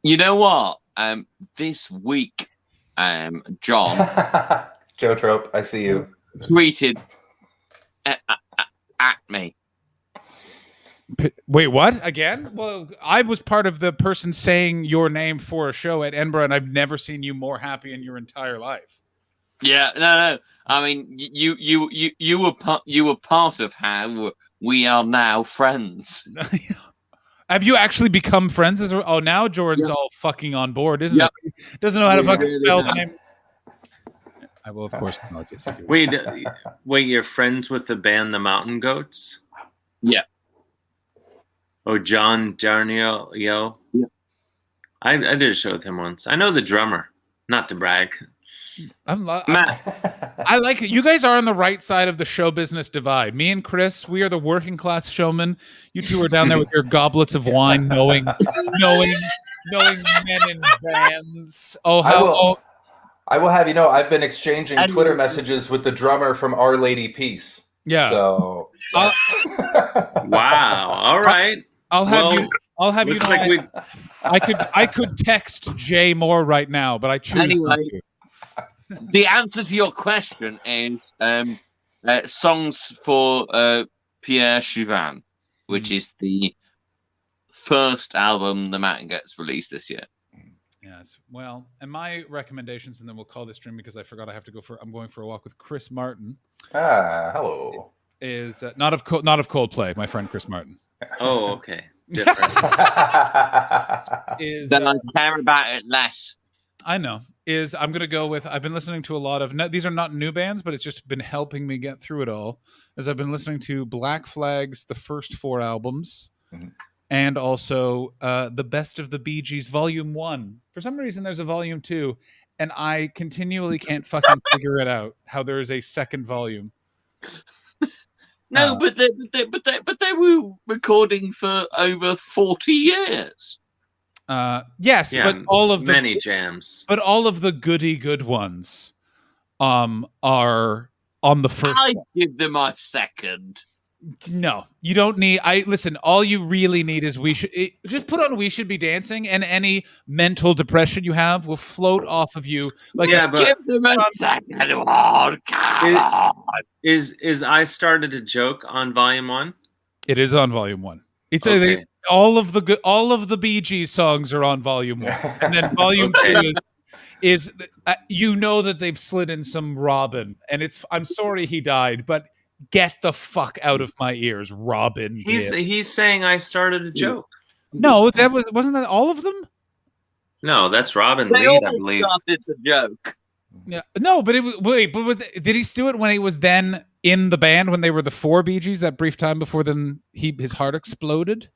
you know what? This week, John Joe Trope, I see you, tweeted at me. Wait, what? Again? Well, I was part of the person saying your name for a show at Edinburgh, and I've never seen you more happy in your entire life. Yeah, no. I mean, you were part of how we are now friends. Have you actually become friends? Oh, now Jordan's all fucking on board, isn't it? Doesn't know how to fucking spell the name. I will, of course, not disagree. Wait, you're friends with the band The Mountain Goats? Yeah. Oh, John Jarnio? Yeah. I did a show with him once. I know the drummer, not to brag. I like it. You guys are on the right side of the show business divide. Me and Chris, we are the working class showmen. You two are down there with your goblets of wine, knowing men in bands. I will have you know, I've been exchanging Twitter messages with the drummer from Our Lady Peace. Yeah. So wow. All right. I'll have you know, I could text Jay Moore right now, but I choose not to. The answer to your question is songs for Pierre Chauvin, which is the first album The Mountain Goats released this year. Yes. Well, and my recommendations, and then we'll call this stream because I forgot I'm going for a walk with Chris Martin. Hello. Is not of Coldplay, my friend Chris Martin. Oh, okay. Different. Then I care about it less. I know. I'm going to go with, I've been listening to a lot of, these are not new bands, but it's just been helping me get through it all, as I've been listening to Black Flag's the first 4 albums, and also the Best of the Bee Gees Volume 1. For some reason, there's a Volume 2, and I continually can't fucking figure it out, how there is a second volume. No, but they were recording for over 40 years. Yes, yeah, but all of the many jams, but all of the goody good ones, are on the first. I give them a second. No, you don't need. Listen. All you really need is just put on "We Should Be Dancing," and any mental depression you have will float off of you. Like give them a second. Oh, come on. Is I Started a Joke on Volume 1? It is on Volume 1. It's all of the Bee Gees songs are on Volume 1, and then Volume 2 is you know that they've slid in some Robin, and I'm sorry he died, but get the fuck out of my ears, Robin. He's saying I started a joke. No, wasn't that all of them? No, that's Robin Lead, I believe. Started the joke. Yeah, no, but it was. Wait, but did he do it when he was then in the band when they were the 4 Bee Gees that brief time before then his heart exploded?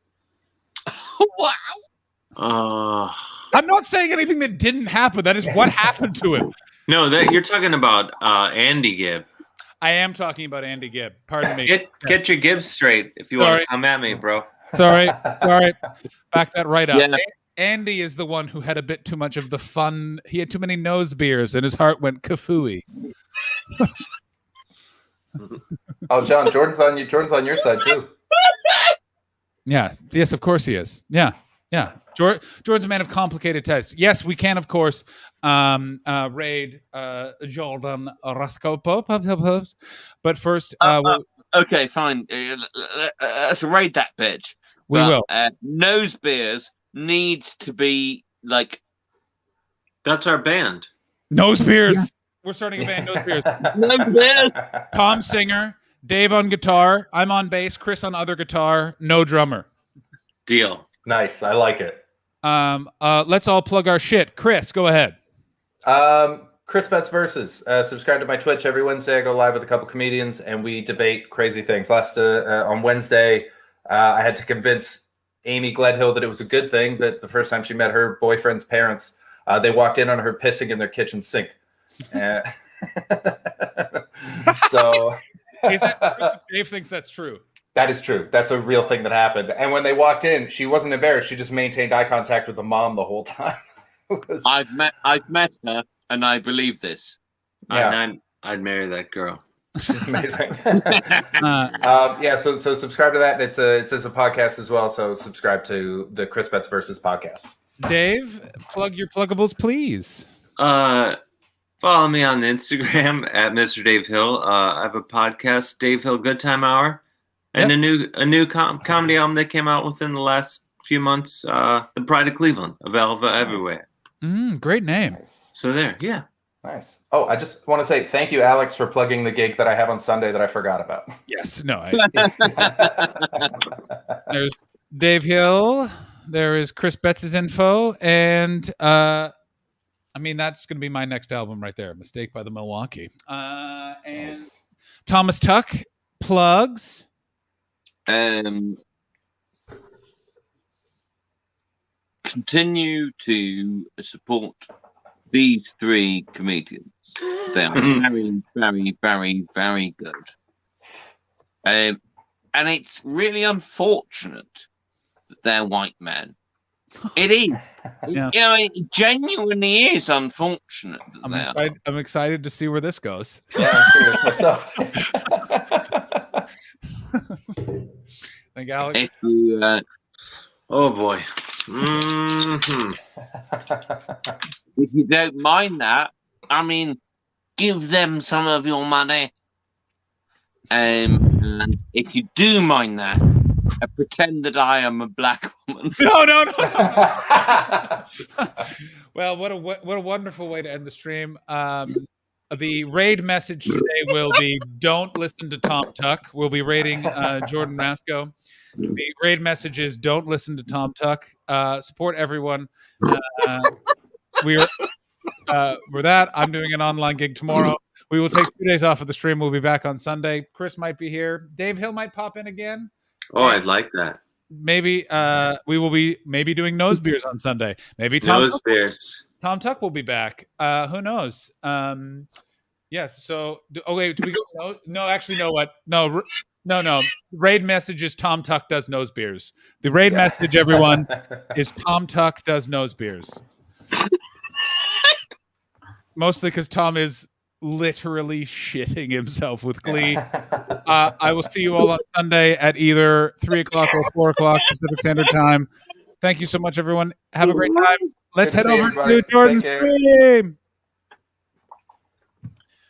Wow. I'm not saying anything that didn't happen. That is what happened to him. No, that you're talking about Andy Gibb. I am talking about Andy Gibb. Pardon me. Get your Gibb straight if you want to come at me, bro. Sorry. Back that right up. Yeah. Andy is the one who had a bit too much of the fun. He had too many nose beers and his heart went kafooey. Oh, John, Jordan's on your side too. Yeah. Yes, of course he is. Yeah. Jordan's a man of complicated tastes. Yes, we can, of course, raid Jordan Raskopop. But first, okay, fine. Let's raid that bitch. We will. Nose beers needs to be like. That's our band. Nose beers. Yeah. We're starting a band. Nose beers. Nose beers. Tom singer, Dave on guitar, I'm on bass, Chris on other guitar, no drummer. Deal. Nice. I like it. Let's all plug our shit. Chris, go ahead. Chris Betts Versus. Subscribe to my Twitch every Wednesday. I go live with a couple comedians and we debate crazy things. On Wednesday, I had to convince Amy Gledhill that it was a good thing that the first time she met her boyfriend's parents, they walked in on her pissing in their kitchen sink. So Dave thinks that's true. That is true. That's a real thing that happened. And when they walked in, she wasn't embarrassed. She just maintained eye contact with the mom the whole time. I've met her, and I believe this. Yeah. I'd marry that girl. She's amazing. So subscribe to that. It's a podcast as well. So subscribe to the Chris Betts Versus podcast. Dave, plug your pluggables, please. Follow me on Instagram at Mr. Dave Hill. I have a podcast, Dave Hill Good Time Hour, and a new comedy album that came out within the last few months. The Pride of Cleveland, available everywhere. Great name. Nice. So there, yeah. Nice. Oh, I just want to say thank you, Alex, for plugging the gig that I have on Sunday that I forgot about. Yes. No. There's Dave Hill. There is Chris Betts' info. And that's going to be my next album right there. Mistake by the Milwaukee. And nice. Thomas Tuck plugs. Continue to support these 3 comedians. They are very, very, very, very good. And it's really unfortunate that they're white men. It is. Yeah. It genuinely is unfortunate. I'm excited to see where this goes. Yeah, I'm curious myself. Thank you, Alex. Oh boy. If you don't mind that, give them some of your money. And if you do mind that, pretend that I am a black woman. No. Well, what a wonderful way to end the stream. The raid message today will be don't listen to Tom Tuck. We'll be raiding Jordan Rasko. The raid message is don't listen to Tom Tuck. Support everyone. We're that. I'm doing an online gig tomorrow. We will take 2 days off of the stream. We'll be back on Sunday. Chris might be here. Dave Hill might pop in again. Oh, I'd like that. Maybe we will be doing nose beers on Sunday. Maybe Tom Tuck will be back. Who knows? Yes. So, do we go? No. Actually, know what? No. Raid message is Tom Tuck does nose beers. The raid message, everyone, is Tom Tuck does nose beers. Mostly because Tom is literally shitting himself with glee. I will see you all on Sunday at either 3:00 or 4:00 Pacific Standard Time. Thank you so much, everyone. Have a great time. Let's head over to Jordan's stream.